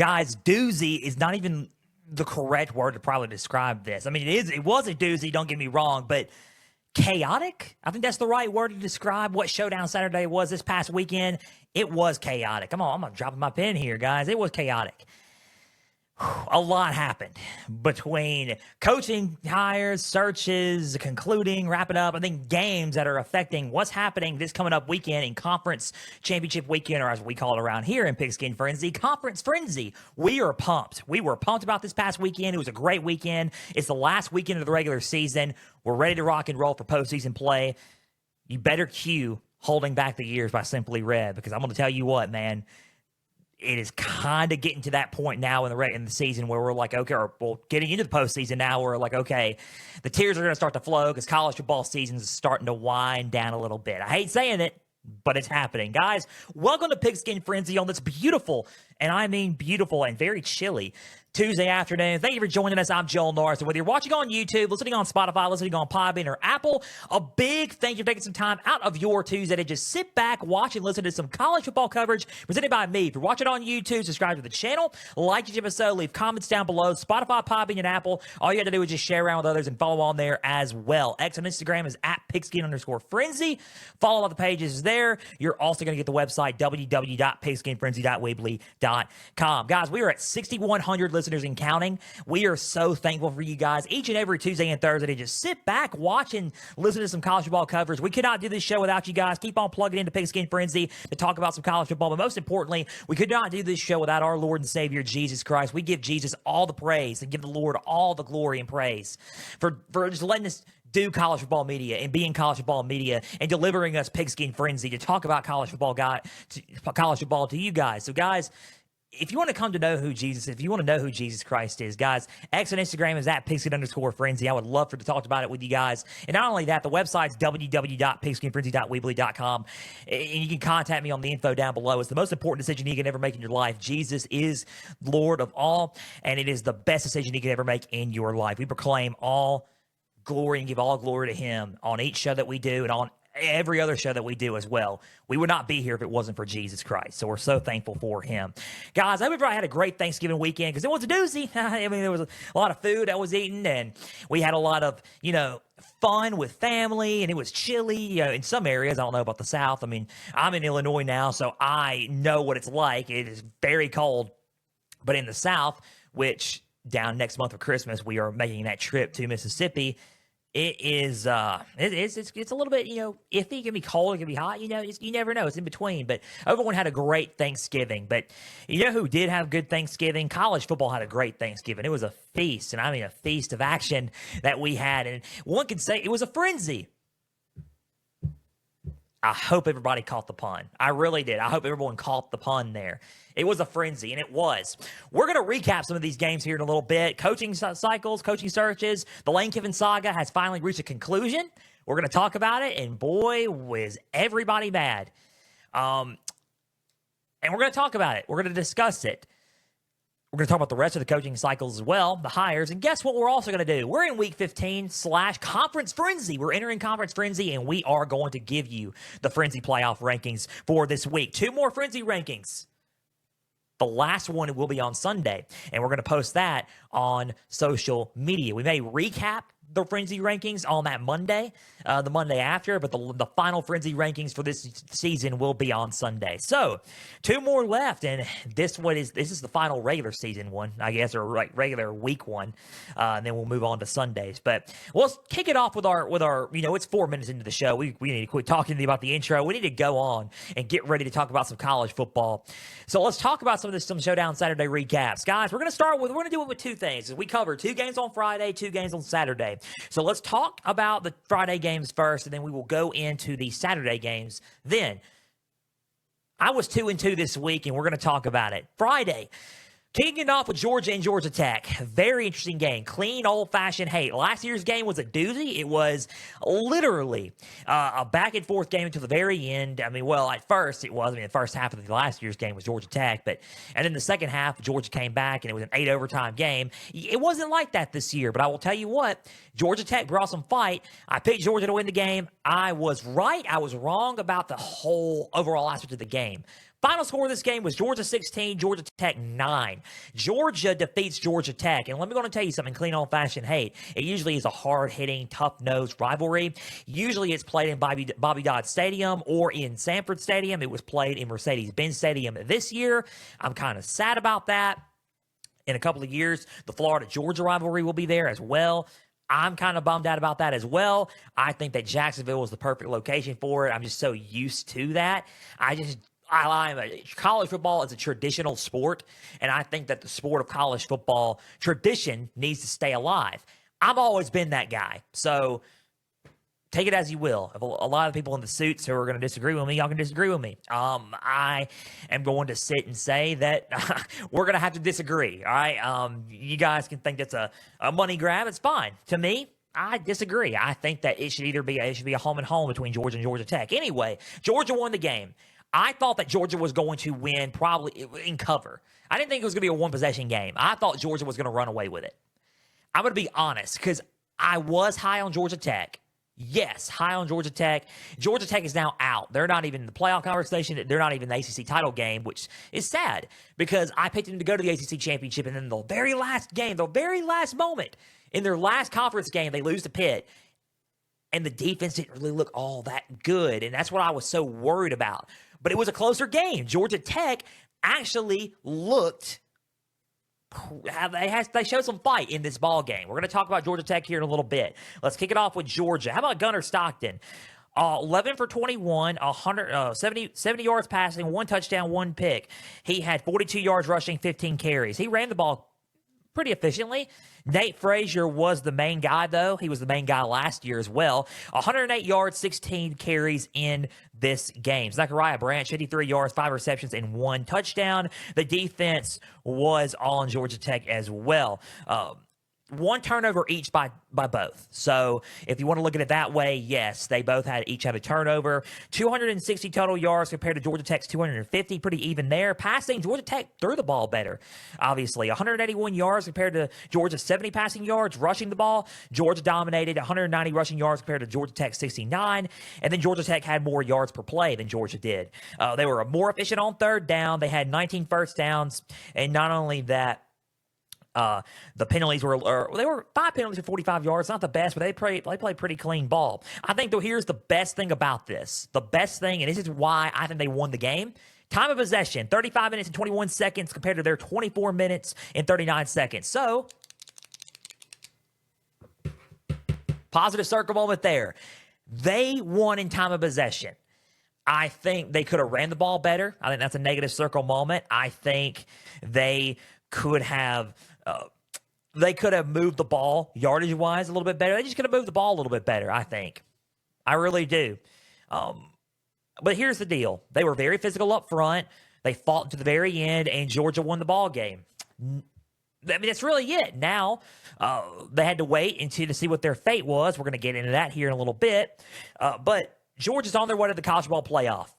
Guys, doozy is not even the correct word to probably describe this. I mean, it was a doozy, don't get me wrong, but chaotic? I think that's the right word to describe what Showdown Saturday was this past weekend. It was chaotic. Come on, I'm dropping my pen here, guys. It was chaotic. A lot happened between coaching hires, searches, concluding, wrapping up, and then games that are affecting what's happening this coming up weekend in Conference Championship Weekend, or as we call it around here in Pigskin Frenzy, Conference Frenzy. We are pumped. We were pumped about this past weekend. It was a great weekend. It's the last weekend of the regular season. We're ready to rock and roll for postseason play. You better cue Holding Back the Years by Simply Red, because I'm going to tell you what, man. It is kind of getting to that point now in the season where we're like, okay, or well, getting into the postseason now, we're like, okay, the tears are going to start to flow because college football season is starting to wind down a little bit. I hate saying it, but it's happening. Guys, welcome to Pigskin Frenzy on this beautiful, and I mean beautiful and very chilly Tuesday afternoon. Thank you for joining us. I'm Joel Norris. And whether you're watching on YouTube, listening on Spotify, listening on Podbean or Apple, a big thank you for taking some time out of your Tuesday to just sit back, watch, and listen to some college football coverage presented by me. If you're watching on YouTube, subscribe to the channel, like each episode, leave comments down below. Spotify, Podbean, and Apple. All you have to do is just share around with others and follow on there as well. X on Instagram is at pigskin_frenzy. Follow all the pages there. You're also going to get the website, www.pigskinfrenzy.weebly.com. Guys, we are at 6,100 listeners and counting. We are so thankful for you guys each and every Tuesday and Thursday to just sit back, watch, and listen to some college football coverage. We could not do this show without you guys. Keep on plugging into Pigskin Frenzy to talk about some college football, but most importantly, we could not do this show without our Lord and Savior, Jesus Christ. We give Jesus all the praise and give the Lord all the glory and praise for just letting us do college football media and be in college football media and delivering us Pigskin Frenzy to talk about college football to you guys. So, guys, if you want to come to know who Jesus is, if you want to know who Jesus Christ is, guys, X on Instagram is at pigskin_frenzy. I would love to talk about it with you guys. And not only that, the website's www.pigskinfrenzy.weebly.com. And you can contact me on the info down below. It's the most important decision you can ever make in your life. Jesus is Lord of all, and it is the best decision you can ever make in your life. We proclaim all glory and give all glory to him on each show that we do and on every other show that we do as well. We would not be here if it wasn't for Jesus Christ. So we're so thankful for him. Guys, I hope everybody had a great Thanksgiving weekend because it was a doozy. I mean, there was a lot of food that was eaten, and we had a lot of, fun with family, and it was chilly. In some areas, I don't know about the South. I mean, I'm in Illinois now, so I know what it's like. It is very cold. But in the South, which down next month for Christmas, we are making that trip to Mississippi. It is, it's a little bit, iffy. It can be cold, it can be hot, you never know. It's in between, but everyone had a great Thanksgiving. But you know who did have good Thanksgiving? College football had a great Thanksgiving. It was a feast, and I mean a feast of action that we had. And one could say it was a frenzy. I hope everybody caught the pun. I really did. I hope everyone caught the pun there. It was a frenzy, and it was. We're going to recap some of these games here in a little bit. Coaching cycles, coaching searches. The Lane Kiffin saga has finally reached a conclusion. We're going to talk about it, and boy, was everybody mad. And we're going to talk about it. We're going to discuss it. We're going to talk about the rest of the coaching cycles as well, the hires. And guess what we're also going to do? We're in Week 15/Conference Frenzy. We're entering Conference Frenzy, and we are going to give you the Frenzy playoff rankings for this week. 2 more Frenzy rankings. The last one will be on Sunday, and we're going to post that on social media. We may recap the Frenzy rankings on that Monday, the Monday after, but the final Frenzy rankings for this season will be on Sunday. So 2 more left, and this is the final regular season one, I guess, or regular week one, and then we'll move on to Sundays. But let's kick it off with our it's 4 minutes into the show. We need to quit talking to you about the intro. We need to go on and get ready to talk about some college football. So let's talk about some Showdown Saturday recaps. Guys, we're going to do it with 2 things. We cover 2 games on Friday, 2 games on Saturday. So let's talk about the Friday games first, and then we will go into the Saturday games. Then, I was 2-2 this week, and we're going to talk about it. Friday, kicking it off with Georgia and Georgia Tech. Very interesting game. Clean, old-fashioned hate. Last year's game was a doozy. It was literally a back-and-forth game until the very end. I mean, well, at first it was. I mean, the first half of the last year's game was Georgia Tech. And then the second half, Georgia came back, and it was an 8-overtime game. It wasn't like that this year, but I will tell you what. Georgia Tech brought some fight. I picked Georgia to win the game. I was right. I was wrong about the whole overall aspect of the game. Final score of this game was Georgia 16, Georgia Tech 9. Georgia defeats Georgia Tech. And let me go and tell you something, clean old-fashioned hate. It usually is a hard-hitting, tough-nosed rivalry. Usually it's played in Bobby Dodd Stadium or in Sanford Stadium. It was played in Mercedes-Benz Stadium this year. I'm kind of sad about that. In a couple of years, the Florida-Georgia rivalry will be there as well. I'm kind of bummed out about that as well. I think that Jacksonville was the perfect location for it. I'm just so used to that. College football is a traditional sport, and I think that the sport of college football tradition needs to stay alive. I've always been that guy, so take it as you will. If a lot of people in the suits who are going to disagree with me, y'all can disagree with me. I am going to sit and say that we're going to have to disagree, all right? You guys can think that's a money grab. It's fine. To me, I disagree. I think that it should be a home and home between Georgia and Georgia Tech. Anyway, Georgia won the game. I thought that Georgia was going to win probably in cover. I didn't think it was going to be a one-possession game. I thought Georgia was going to run away with it. I'm going to be honest because I was high on Georgia Tech. Yes, high on Georgia Tech. Georgia Tech is now out. They're not even in the playoff conversation. They're not even in the ACC title game, which is sad because I picked them to go to the ACC championship, and then the very last game, the very last moment, in their last conference game, they lose to Pitt. And the defense didn't really look all that good, and that's what I was so worried about. But it was a closer game. Georgia Tech actually looked they showed some fight in this ball game. We're going to talk about Georgia Tech here in a little bit. Let's kick it off with Georgia. How about Gunnar Stockton? 11 for 21, 70 yards passing, 1 touchdown, 1 pick. He had 42 yards rushing, 15 carries. He ran the ball pretty efficiently. Nate Frazier was the main guy, though. He was the main guy last year as well. 108 yards, 16 carries in this game. Zachariah Branch, 53 yards, 5 receptions, and 1 touchdown. The defense was on Georgia Tech as well. 1 turnover each by both. So if you want to look at it that way, yes, they both each had a turnover. 260 total yards compared to Georgia Tech's 250. Pretty even there. Passing, Georgia Tech threw the ball better, obviously. 181 yards compared to Georgia's 70 passing yards. Rushing the ball, Georgia dominated. 190 rushing yards compared to Georgia Tech's 69. And then Georgia Tech had more yards per play than Georgia did. They were more efficient on third down. They had 19 first downs. And not only that, the penalties were 5 penalties for 45 yards. Not the best, but they played pretty clean ball. I think, though, here's the best thing about this. The best thing, and this is why I think they won the game. Time of possession, 35 minutes and 21 seconds compared to their 24 minutes and 39 seconds. So, positive circle moment there. They won in time of possession. I think they could have ran the ball better. I think that's a negative circle moment. I think they could have moved the ball yardage-wise a little bit better. They just could have moved the ball a little bit better, I think. I really do. But here's the deal. They were very physical up front. They fought to the very end, and Georgia won the ball game. I mean, that's really it. Now, they had to wait to see what their fate was. We're going to get into that here in a little bit. But Georgia's on their way to the college ball playoff.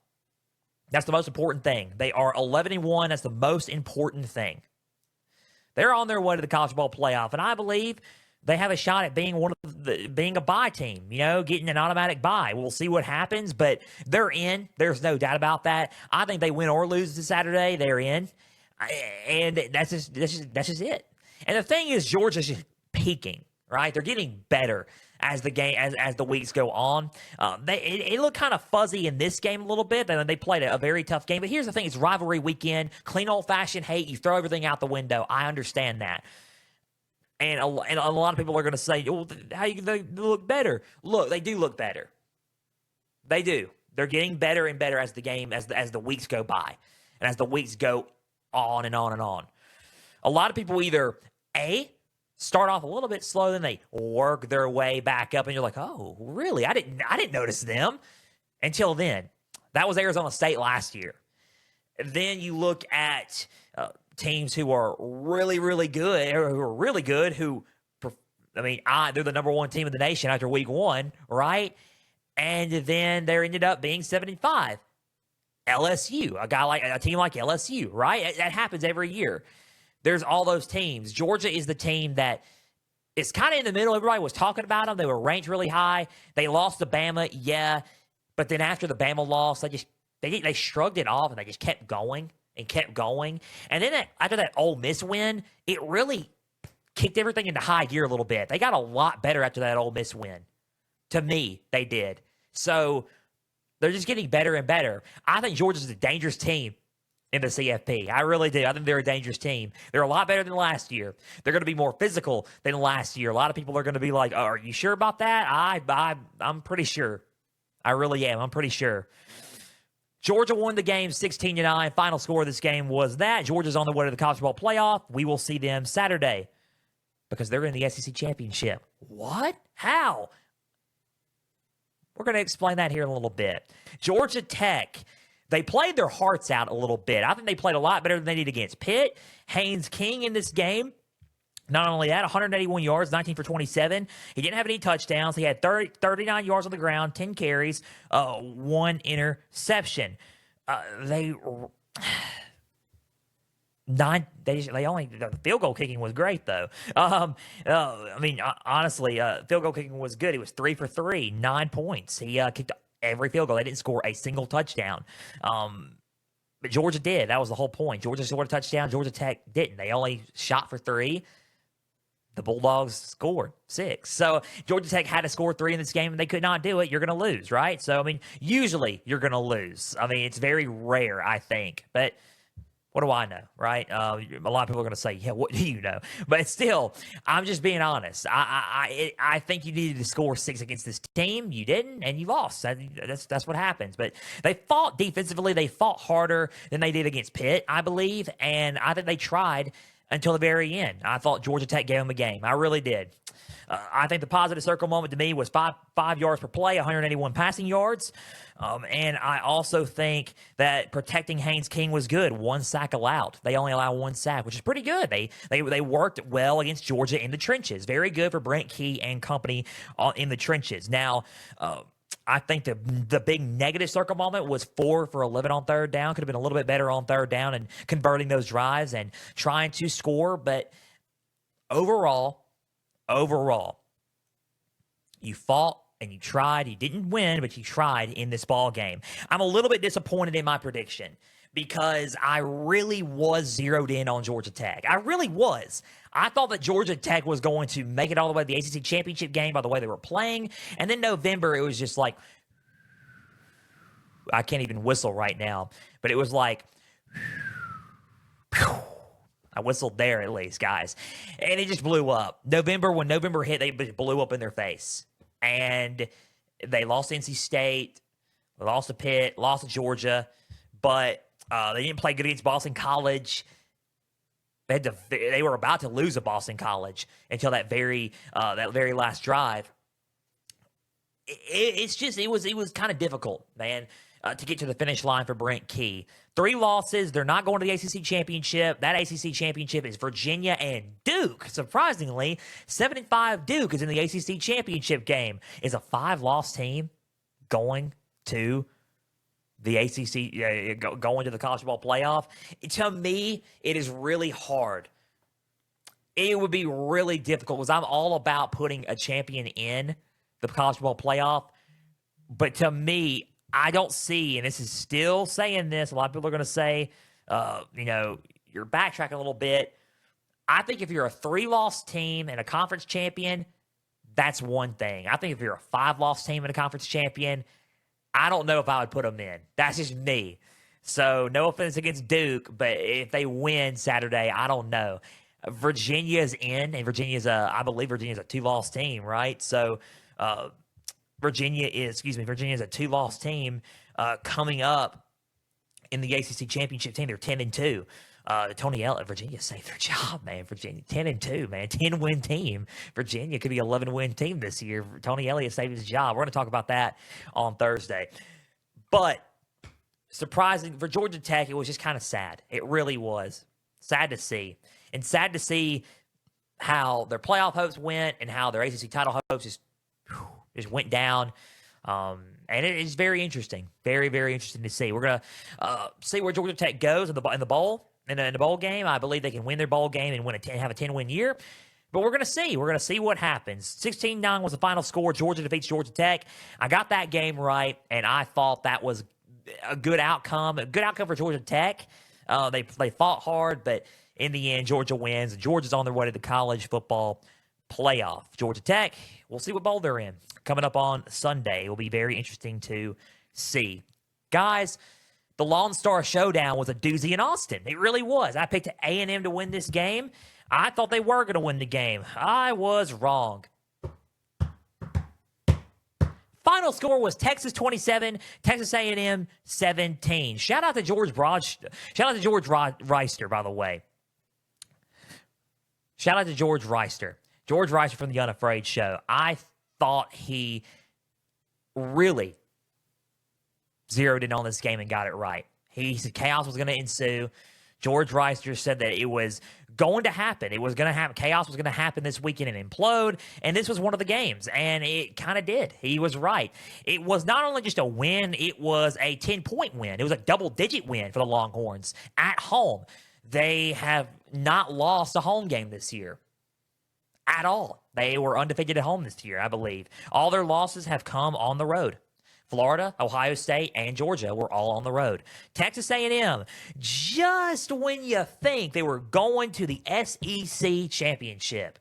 That's the most important thing. They are 11-1. That's the most important thing. They're on their way to the college ball playoff, and I believe they have a shot at being being a bye team, getting an automatic bye. We'll see what happens, but they're in. There's no doubt about that. I think they win or lose this Saturday, they're in, and that's just it. And the thing is, Georgia's just peaking, right? They're getting better as the weeks go on. It looked kind of fuzzy in this game a little bit. They played a very tough game. But here's the thing. It's rivalry weekend. Clean old-fashioned hate. You throw everything out the window. I understand that. And a lot of people are going to say, well, they look better. Look, they do look better. They do. They're getting better and better as the weeks go by. And as the weeks go on and on and on. A lot of people either, start off a little bit slow, then they work their way back up, and you're like, oh, really? I didn't notice them until then. That was Arizona State last year. Then you look at teams who are really, really good, they're the number 1 team in the nation after week 1, right? And then they ended up being 7-5. LSU, a team like LSU, right? That happens every year. There's all those teams. Georgia is the team that is kind of in the middle. Everybody was talking about them. They were ranked really high. They lost to Bama, yeah. But then after the Bama loss, they shrugged it off and they just kept going and kept going. And then after that Ole Miss win, it really kicked everything into high gear a little bit. They got a lot better after that Ole Miss win. To me, they did. So they're just getting better and better. I think Georgia's a dangerous team in the CFP. I really do. I think they're a dangerous team. They're a lot better than last year. They're going to be more physical than last year. A lot of people are going to be like, oh, are you sure about that? I'm pretty sure. I really am. I'm pretty sure. Georgia won the game 16-9. Final score of this game was that. Georgia's on the way to the college football playoff. We will see them Saturday because they're in the SEC championship. What? How? We're going to explain that here in a little bit. Georgia Tech, they played their hearts out a little bit. I think they played a lot better than they did against Pitt. Haynes King in this game. Not only that, 181 yards, 19 for 27. He didn't have any touchdowns. He had 39 yards on the ground, 10 carries, 1 interception. The field goal kicking was great, though. Honestly, field goal kicking was good. He was 3 for 3, 9 points. He kicked every field goal. They didn't score a single touchdown. But Georgia did. That was the whole point. Georgia scored a touchdown. Georgia Tech didn't. They only shot for 3. The Bulldogs scored 6. So Georgia Tech had to score 3 in this game, and they could not do it. You're going to lose, right? So, usually you're going to lose. It's very rare, I think. But what do I know, right? A lot of people are going to say, yeah, what do you know? But still, I'm just being honest. I think you needed to score 6 against this team. You didn't, and you lost. That's what happens. But they fought defensively. They fought harder than they did against Pitt, I believe. And I think they tried until the very end. I thought Georgia Tech gave them a game. I really did. I think the positive circle moment to me was 5 yards per play, 181 passing yards. And I also think that protecting Haynes King was good. 1 sack allowed. They only allow 1 sack, which is pretty good. They worked well against Georgia in the trenches. Very good for Brent Key and company in the trenches. Now, I think the big negative circle moment was 4 for 11 on third down. Could have been a little bit better on third down and converting those drives and trying to score. But overall, you fought and you tried. You didn't win, but you tried in this ball game. I'm a little bit disappointed in my prediction because I really was zeroed in on Georgia Tech. I really was. I thought that Georgia Tech was going to make it all the way to the ACC championship game by the way they were playing. And then November, it was just like, I can't even whistle right now, but it was like, I whistled there at least, guys. And it just blew up. When November hit, they blew up in their face. And they lost to NC State, lost to Pitt, lost to Georgia, but they didn't play good against Boston College. They were about to lose to Boston College until that very last drive. It was kind of difficult, man, to get to the finish line for Brent Key. 3 losses. They're not going to the ACC championship. That ACC championship is Virginia and Duke. Surprisingly, 7-5 Duke is in the ACC championship game. Is a 5-loss team going to the ACC, going to the college football playoff? To me, it is really hard. It would be really difficult because I'm all about putting a champion in the college football playoff. But to me, I don't see, and this is still saying this, a lot of people are going to say, you're backtracking a little bit. I think if you're a 3-loss team and a conference champion, that's one thing. I think if you're a 5-loss team and a conference champion, I don't know if I would put them in. That's just me. So no offense against Duke, but if they win Saturday, I don't know. Virginia's in, and I believe Virginia's a 2-loss team, right? So Virginia is a 2-loss team coming up in the ACC championship team. They're 10-2. Tony Elliott, Virginia saved their job, man. Virginia 10-2, man, 10-win team. Virginia could be a 11-win team this year. Tony Elliott saved his job. We're going to talk about that on Thursday. But surprising for Georgia Tech, it was just kind of sad. It really was sad to see, and sad to see how their playoff hopes went and how their ACC title hopes just went down. And it is very interesting. Very, very interesting to see. We're going to see where Georgia Tech goes in the bowl. In the bowl game, I believe they can win their bowl game and have a 10-win year. But we're going to see. We're going to see what happens. 16-9 was the final score. Georgia defeats Georgia Tech. I got that game right, and I thought that was a good outcome for Georgia Tech. They fought hard, but in the end, Georgia wins. Georgia's on their way to the college football playoff. Georgia Tech, we'll see what bowl they're in. Coming up on Sunday, it will be very interesting to see. Guys, the Lone Star Showdown was a doozy in Austin. It really was. I picked A&M to win this game. I thought they were going to win the game. I was wrong. Final score was Texas 27, Texas A&M 17. Shout out to George Reister, by the way. Shout out to George Reister. George Reister from the Unafraid Show. I thought he really zeroed in on this game and got it right. He said chaos was going to ensue. George Reister said that it was going to happen. It was going to happen. Chaos was going to happen this weekend and implode. And this was one of the games. And it kind of did. He was right. It was not only just a win, it was a 10-point win. It was a double-digit win for the Longhorns at home. They have not lost a home game this year at all. They were undefeated at home this year, I believe. All their losses have come on the road. Florida, Ohio State, and Georgia were all on the road. Texas A&M, just when you think they were going to the SEC championship,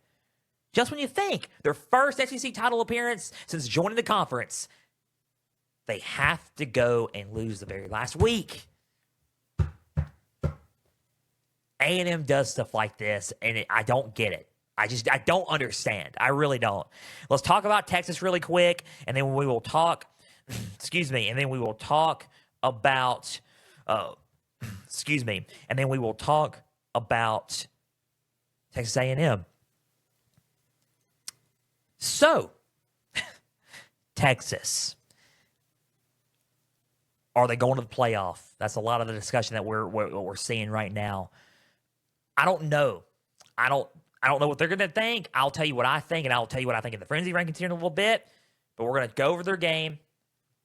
just when you think their first SEC title appearance since joining the conference, they have to go and lose the very last week. A&M does stuff like this, and I don't get it. I don't understand. I really don't. Let's talk about Texas really quick, and then we will talk and then we will talk about and then we will talk about Texas A&M. So, Texas, are they going to the playoff? That's a lot of the discussion that we're seeing right now. I don't know. I don't know what they're going to think. I'll tell you what I think, and I'll tell you what I think in the Frenzy rankings here in a little bit. But we're going to go over their game.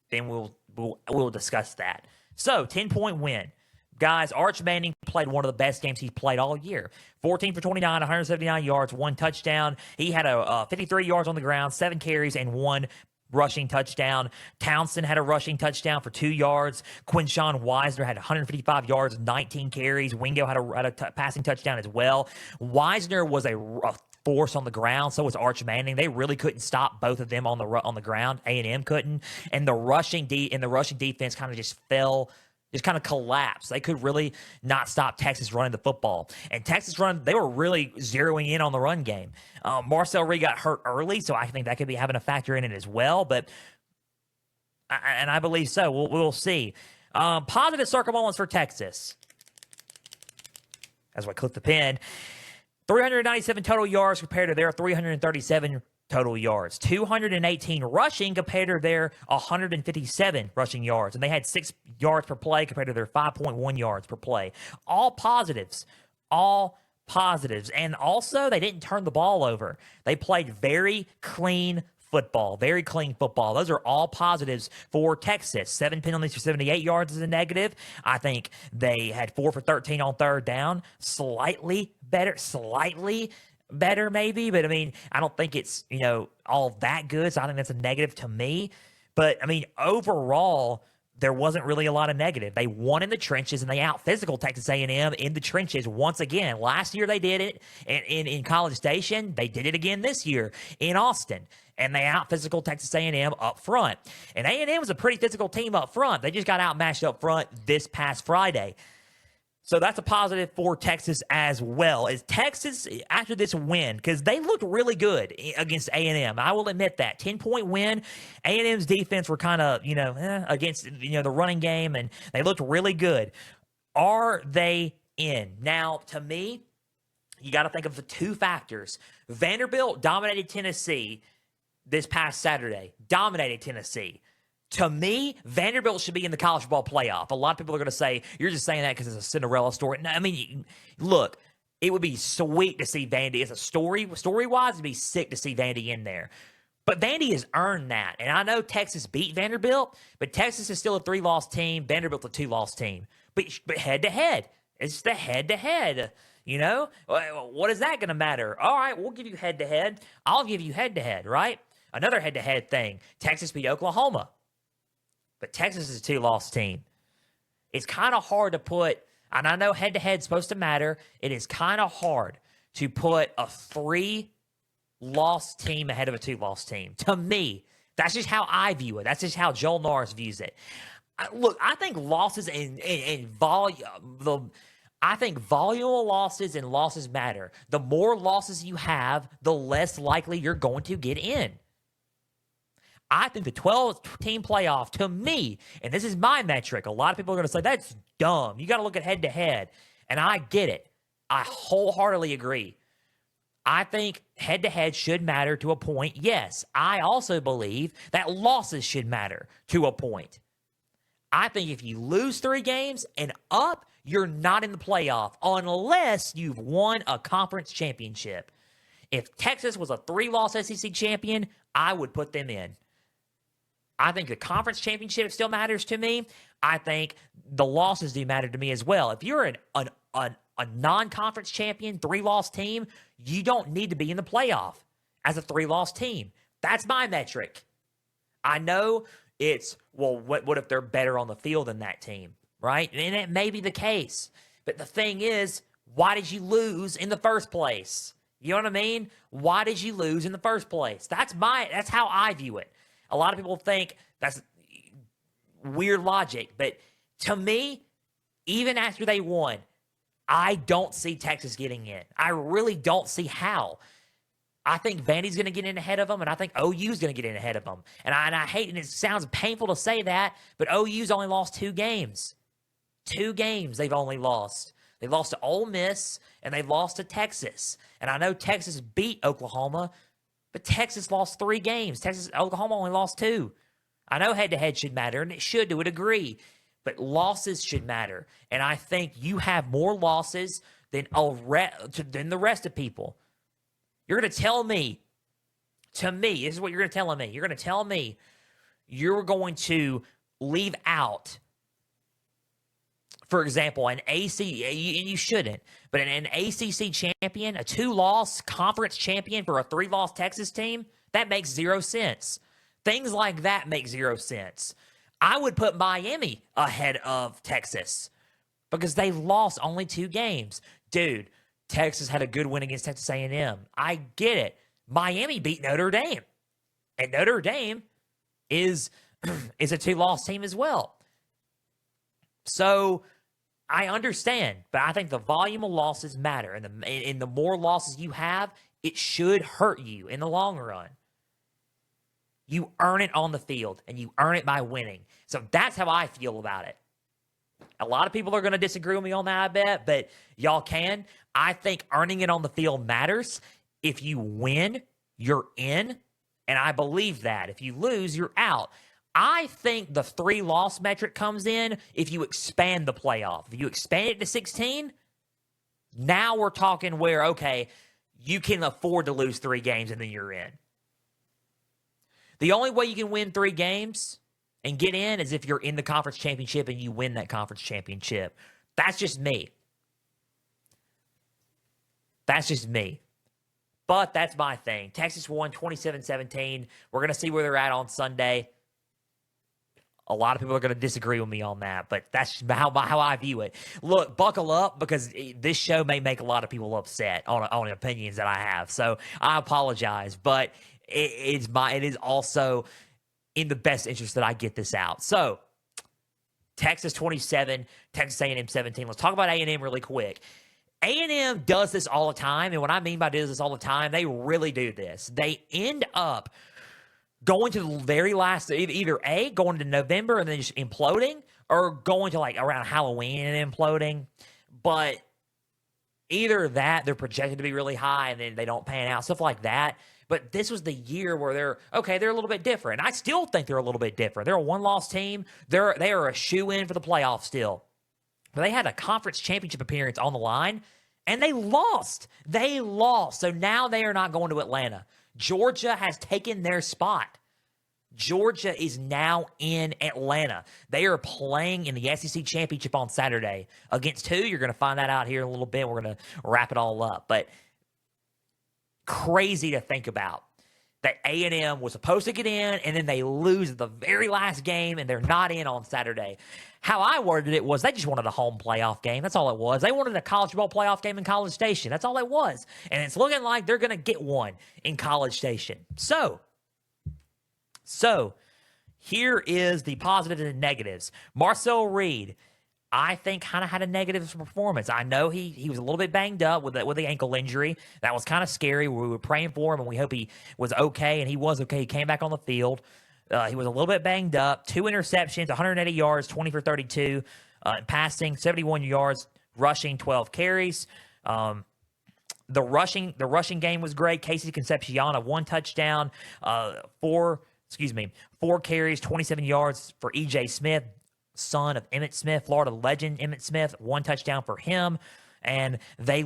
Then we'll discuss that. So, 10-point win. Guys, Arch Manning played one of the best games he's played all year. 14 for 29, 179 yards, 1 touchdown. He had a 53 yards on the ground, 7 carries, and 1 rushing touchdown. Townsend had a rushing touchdown for 2 yards. Quinshawn Wisner had 155 yards, 19 carries. Wingo had a passing touchdown as well. Wisner was a force on the ground. So was Arch Manning. They really couldn't stop both of them on the ground. A&M couldn't, and the rushing defense kind of just fell. Just kind of collapsed. They could really not stop Texas running the football. And Texas they were really zeroing in on the run game. Marcel Reed got hurt early, so I think that could be having a factor in it as well. But I believe so. We'll see. Positive circle moments for Texas. As I click the pen, 397 total yards compared to their 337 total yards. 218 rushing compared to their 157 rushing yards. And they had 6 yards per play compared to their 5.1 yards per play. All positives. All positives. And also, they didn't turn the ball over. They played very clean football. Very clean football. Those are all positives for Texas. 7 penalties for 78 yards is a negative. I think they had 4 for 13 on third down. Slightly better maybe, but I mean, I don't think it's, all that good, so I think that's a negative to me. But I mean, overall, there wasn't really a lot of negative. They won in the trenches, and they out-physical Texas A&M in the trenches once again. Last year they did it in College Station. They did it again this year in Austin, and they out-physical Texas A&M up front. And A&M was a pretty physical team up front. They just got outmatched up front this past Friday. So that's a positive for Texas as well. Is Texas, after this win, because they looked really good against A&M. I will admit that. 10-point win. A&M's defense were kind of, against, the running game, and they looked really good. Are they in? Now, to me, you got to think of the 2 factors. Vanderbilt dominated Tennessee this past Saturday. Dominated Tennessee. To me, Vanderbilt should be in the college football playoff. A lot of people are going to say, you're just saying that because it's a Cinderella story. No, I mean, look, it would be sweet to see Vandy. As a story-wise, it'd be sick to see Vandy in there. But Vandy has earned that. And I know Texas beat Vanderbilt, but Texas is still a 3-loss team. Vanderbilt's a 2-loss team. But head-to-head, it's the head-to-head. What is that going to matter? All right, we'll give you head-to-head. I'll give you head-to-head, right? Another head-to-head thing. Texas beat Oklahoma. but Texas is a 2-loss team. It's kind of hard to put, and I know head-to-head is supposed to matter. It is kind of hard to put a 3-loss team ahead of a 2-loss team. To me, that's just how I view it. That's just how Joel Norris views it. Look, I think losses and volume, I think volume of losses and losses matter. The more losses you have, the less likely you're going to get in. I think the 12-team playoff, to me, and this is my metric, a lot of people are going to say, that's dumb. You got to look at head-to-head. And I get it. I wholeheartedly agree. I think head-to-head should matter to a point. Yes, I also believe that losses should matter to a point. I think if you lose 3 games and up, you're not in the playoff unless you've won a conference championship. If Texas was a 3-loss SEC champion, I would put them in. I think the conference championship still matters to me. I think the losses do matter to me as well. If you're a non-conference champion, 3-loss team, you don't need to be in the playoff as a 3-loss team. That's my metric. I know it's, well, what if they're better on the field than that team, right? And it may be the case. But the thing is, why did you lose in the first place? You know what I mean? Why did you lose in the first place? That's how I view it. A lot of people think that's weird logic, but to me, even after they won, I don't see Texas getting in. I really don't see how. I think Vandy's going to get in ahead of them, and I think OU's going to get in ahead of them. And I hate, and it sounds painful to say that, but OU's only lost 2 games. 2 games they've only lost. They lost to Ole Miss, and they lost to Texas. And I know Texas beat Oklahoma, but Texas lost 3 games. Oklahoma only lost 2. I know head-to-head should matter, and it should to a degree, but losses should matter. And I think you have more losses than the rest of people. You're going to tell me, to me, this is what you're going to tell me. You're going to tell me you're going to leave out, for example, an AC, and you shouldn't, but an ACC champion, a 2-loss conference champion for a 3-loss Texas team, that makes 0 sense. Things like that make 0 sense. I would put Miami ahead of Texas because they lost only 2 games. Dude, Texas had a good win against Texas A&M. I get it. Miami beat Notre Dame. And Notre Dame is a 2-loss team as well. So I understand, but I think the volume of losses matter. And the more losses you have, it should hurt you in the long run. You earn it on the field, and you earn it by winning. So that's how I feel about it. A lot of people are going to disagree with me on that, I bet, but y'all can. I think earning it on the field matters. If you win, you're in, and I believe that. If you lose, you're out. I think the 3-loss metric comes in if you expand the playoff. If you expand it to 16, now we're talking where, okay, you can afford to lose 3 games, and then you're in. The only way you can win 3 games and get in is if you're in the conference championship and you win that conference championship. That's just me. That's just me. But that's my thing. Texas won 27-17. We're going to see where they're at on Sunday. A lot of people are going to disagree with me on that, but that's how I view it. Look, buckle up because this show may make a lot of people upset on opinions that I have. So I apologize, but it is also in the best interest that I get this out. So Texas 27, Texas A&M 17. Let's talk about A&M really quick. A&M does this all the time, and what I mean by does this all the time, they really do this. They end up going to the very last, either A, going to November and then just imploding, or going to like around Halloween and imploding. But either that, they're projected to be really high and then they don't pan out, stuff like that. But this was the year where they're a little bit different. I still think they're a little bit different. They're a 1-loss team. They are a shoe-in for the playoffs still. But they had a conference championship appearance on the line, and they lost. They lost. So now they are not going to Atlanta. Georgia has taken their spot. Georgia is now in Atlanta. They are playing in the SEC championship on Saturday. Against who? You're going to find that out here in a little bit. We're going to wrap it all up. But crazy to think about. that A&M was supposed to get in, and then they lose the very last game, and they're not in on Saturday. How I worded it was they just wanted a home playoff game. That's all it was. They wanted a college football playoff game in College Station. That's all it was. And it's looking like they're going to get one in College Station. So here is the positives and negatives. Marcel Reed, I think, kind of had a negative performance. I know he was a little bit banged up with the ankle injury. That was kind of scary. We were praying for him, and we hope he was okay, and he was okay. He came back on the field. He was a little bit banged up. 2 interceptions, 180 yards, 20 for 32, passing, 71 yards, rushing, 12 carries. The rushing game was great. Casey Concepcion, 1 touchdown, 4 carries, 27 yards for E.J. Smith, son of Emmitt Smith, Florida legend Emmitt Smith, 1 touchdown for him. And they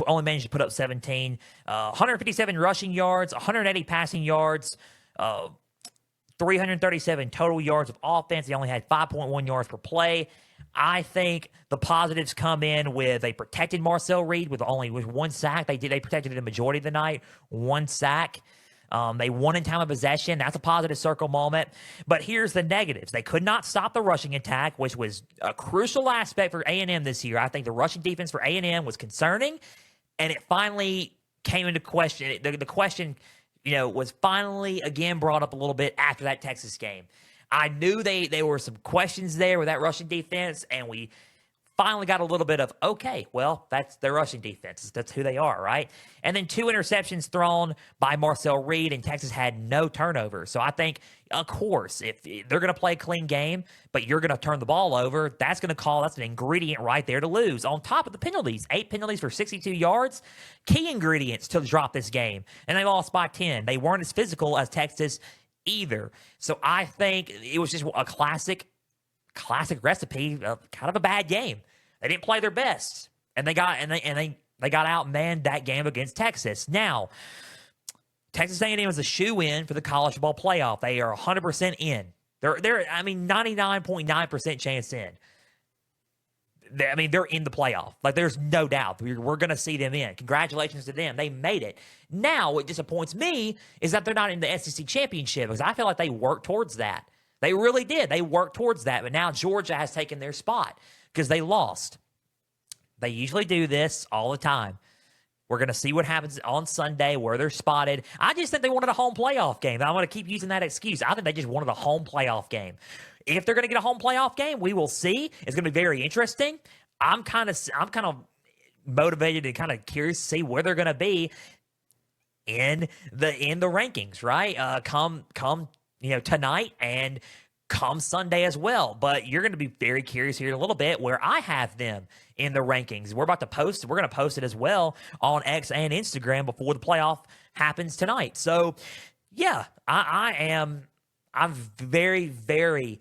only managed to put up 17, 157 rushing yards, 180 passing yards, 337 total yards of offense. They only had 5.1 yards per play. I think the positives come in with they protected Marcel Reed with 1 sack. They protected it the majority of the night, 1 sack. They won in time of possession. That's a positive circle moment. But here's the negatives. They could not stop the rushing attack, which was a crucial aspect for A&M this year. I think the rushing defense for A&M was concerning, and it finally came into question. The question, was finally again brought up a little bit after that Texas game. I knew there were some questions there with that rushing defense, and we finally got a little bit of, okay, well, that's their rushing defense. That's who they are, right? And then 2 interceptions thrown by Marcel Reed, and Texas had no turnovers. So I think, of course, if they're going to play a clean game, but you're going to turn the ball over, that's an ingredient right there to lose. On top of the penalties, 8 penalties for 62 yards, key ingredients to drop this game. And they lost by 10. They weren't as physical as Texas either. So I think it was just a classic recipe of kind of a bad game. They didn't play their best, and they got outmanned that game against Texas. Now, Texas A&M is a shoe-in for the college football playoff. They are 100% in. They're 99.9% chance in. They're in the playoff. Like, there's no doubt. We're going to see them in. Congratulations to them. They made it. Now, what disappoints me is that they're not in the SEC championship, because I feel like they worked towards that. They really did. They worked towards that. But now Georgia has taken their spot because they lost. They usually do this all the time. We're going to see what happens on Sunday, where they're spotted. I just think they wanted a home playoff game. I'm going to keep using that excuse. I think they just wanted a home playoff game. If they're going to get a home playoff game, we will see. It's going to be very interesting. I'm kind of motivated and kind of curious to see where they're going to be in the rankings, right? Come tonight and come Sunday as well. But you're going to be very curious here in a little bit where I have them in the rankings. We're going to post it as well on X and Instagram before the playoff happens tonight. So yeah, I'm very, very,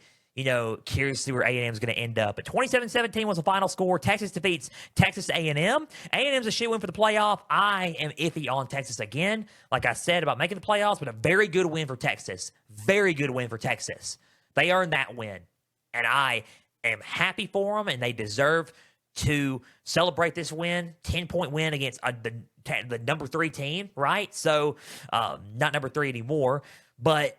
curious to see where A&M is going to end up. But 27-17 was the final score. Texas defeats Texas A&M. A&M's a shoe-in for the playoff. I am iffy on Texas again, like I said, about making the playoffs, but a very good win for Texas. Very good win for Texas. They earned that win, and I am happy for them, and they deserve to celebrate this win, 10-point win against the number 3 team, right? So, not number 3 anymore, but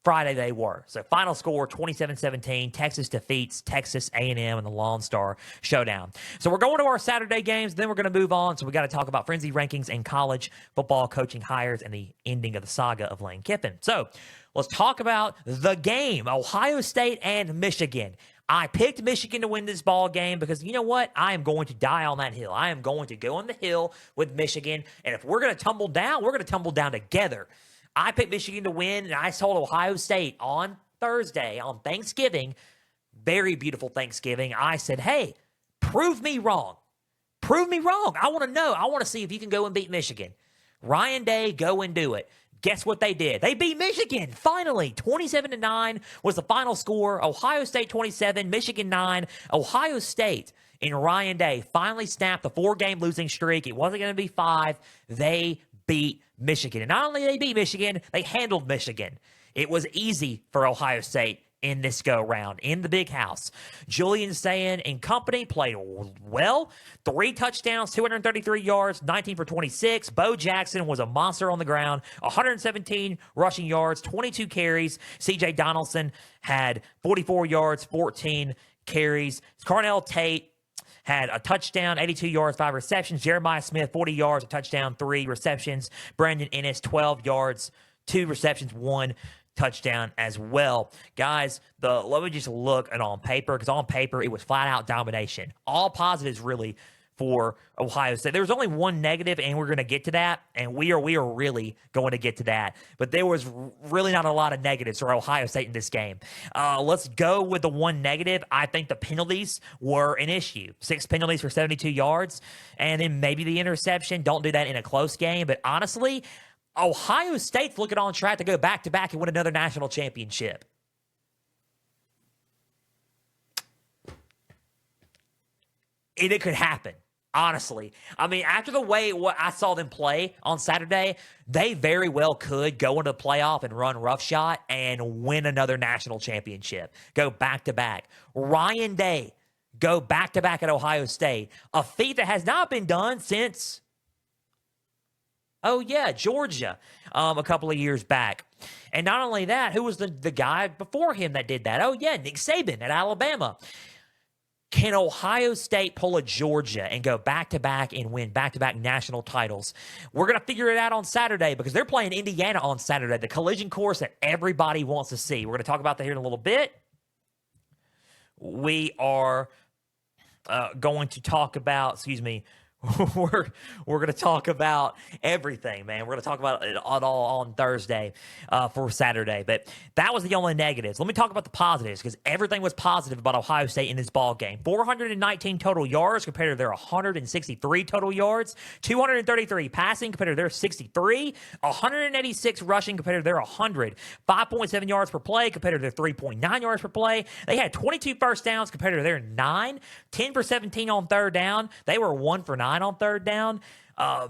Friday they were. So final score 27-17. Texas defeats Texas A&M in the Lone Star Showdown. So we're going to our Saturday games. Then we're going to move on. So we got to talk about Frenzy rankings and college football coaching hires and the ending of the saga of Lane Kiffin. So let's talk about the game. Ohio State and Michigan. I picked Michigan to win this ball game because you know what? I am going to die on that hill. I am going to go on the hill with Michigan. And if we're going to tumble down, we're going to tumble down together. I picked Michigan to win, and I told Ohio State on Thursday, on Thanksgiving, very beautiful Thanksgiving, I said, hey, prove me wrong. Prove me wrong. I want to know. I want to see if you can go and beat Michigan. Ryan Day, go and do it. Guess what they did? They beat Michigan, finally. 27-9 was the final score. Ohio State 27, Michigan 9. Ohio State and Ryan Day finally snapped the 4-game losing streak. It wasn't going to be 5. They beat Michigan. And not only did they beat Michigan, they handled Michigan. It was easy for Ohio State in this go-round in the big house. Julian Sayin and company played well. 3 touchdowns, 233 yards, 19 for 26. Bo Jackson was a monster on the ground, 117 rushing yards, 22 carries. C.J. Donaldson had 44 yards, 14 carries. Carnell Tate had a touchdown, 82 yards, 5 receptions. Jeremiah Smith, 40 yards, a touchdown, 3 receptions. Brandon Ennis, 12 yards, 2 receptions, 1 touchdown as well. Guys, let me just look at on paper, because on paper it was flat out domination. All positives really for Ohio State. There was only one negative, and we're going to get to that, and we are really going to get to that. But there was really not a lot of negatives for Ohio State in this game. Let's go with the one negative. I think the penalties were an issue. 6 penalties for 72 yards, and then maybe the interception. Don't do that in a close game, but honestly, Ohio State's looking on track to go back-to-back and win another national championship. And it could happen, honestly. I mean, after the way what I saw them play on Saturday, they very well could go into the playoff and run roughshod and win another national championship. Go back-to-back. Ryan Day, go back-to-back at Ohio State. A feat that has not been done since... Georgia, a couple of years back. And not only that, who was the guy before him that did that? Nick Saban at Alabama. Can Ohio State pull a Georgia and go back-to-back and win back-to-back national titles? We're going to figure it out on Saturday, because they're playing Indiana on Saturday, the collision course that everybody wants to see. We're going to talk about that here in a little bit. We are going to talk about, we're going to talk about everything, man. We're going to talk about it all on Thursday for Saturday. But that was the only negatives. Let me talk about the positives, because everything was positive about Ohio State in this ball game. 419 total yards compared to their 163 total yards. 233 passing compared to their 63. 186 rushing compared to their 100. 5.7 yards per play compared to their 3.9 yards per play. They had 22 first downs compared to their 9. 10 for 17 on third down. They were 1 for 9 on third down.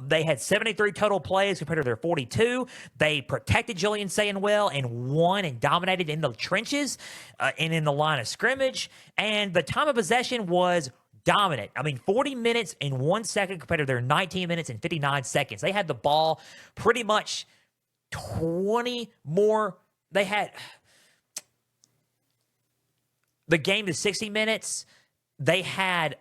They had 73 total plays compared to their 42. They protected Julian Sayin well and won and dominated in the trenches and in the line of scrimmage. And the time of possession was dominant. 40 minutes and 1 second compared to their 19 minutes and 59 seconds. They had the ball pretty much 20 more. They had the game to 60 minutes. They had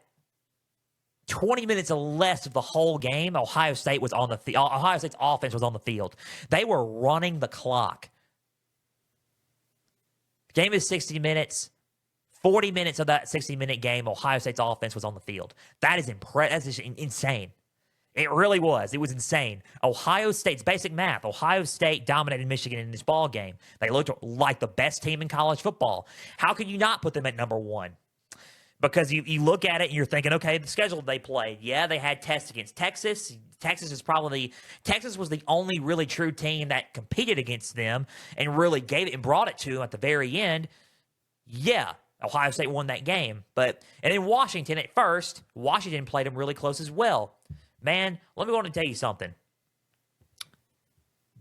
20 minutes or less of the whole game. Ohio State was on the field. Ohio State's offense was on the field. They were running the clock. The game is 60 minutes. 40 minutes of that 60-minute game, Ohio State's offense was on the field. That is That's just insane. It really was. It was insane. Ohio State's basic math. Ohio State dominated Michigan in this ball game. They looked like the best team in college football. How could you not put them at number 1? Because you look at it and you're thinking, okay, the schedule they played. Yeah, they had tests against Texas. Texas was the only really true team that competed against them and really gave it and brought it to them at the very end. Yeah, Ohio State won that game. And then Washington at first, Washington played them really close as well. Man, let me go on and tell you something.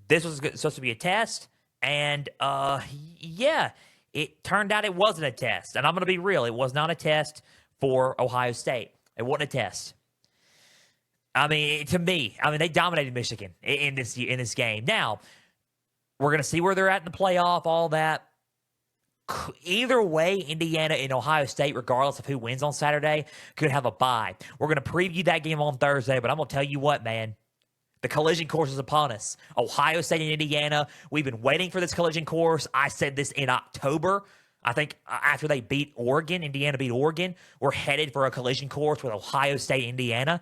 This was supposed to be a test, and it turned out it wasn't a test. And I'm going to be real. It was not a test for Ohio State. It wasn't a test. To me, they dominated Michigan in this game. Now, we're going to see where they're at in the playoff, all that. Either way, Indiana and Ohio State, regardless of who wins on Saturday, could have a bye. We're going to preview that game on Thursday, but I'm going to tell you what, man. The collision course is upon us. Ohio State and Indiana, we've been waiting for this collision course. I said this in October. I think after they beat Oregon, Indiana beat Oregon, we're headed for a collision course with Ohio State and Indiana.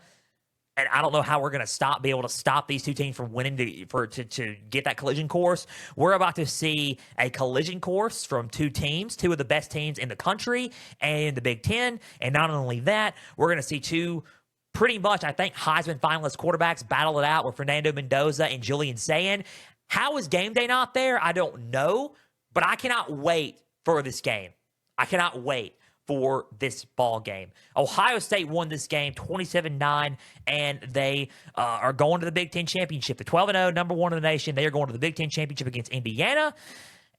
And I don't know how we're going to be able to stop these two teams from winning to get that collision course. We're about to see a collision course from two teams, two of the best teams in the country and in the Big Ten. And not only that, we're going to see two pretty much, I think, Heisman finalist quarterbacks battle it out with Fernando Mendoza and Julian Sayin. How is game day not there? I don't know, but I cannot wait for this game. I cannot wait for this ball game. Ohio State won this game 27-9, and they are going to the Big Ten Championship. The 12-0, number 1 in the nation. They are going to the Big Ten Championship against Indiana.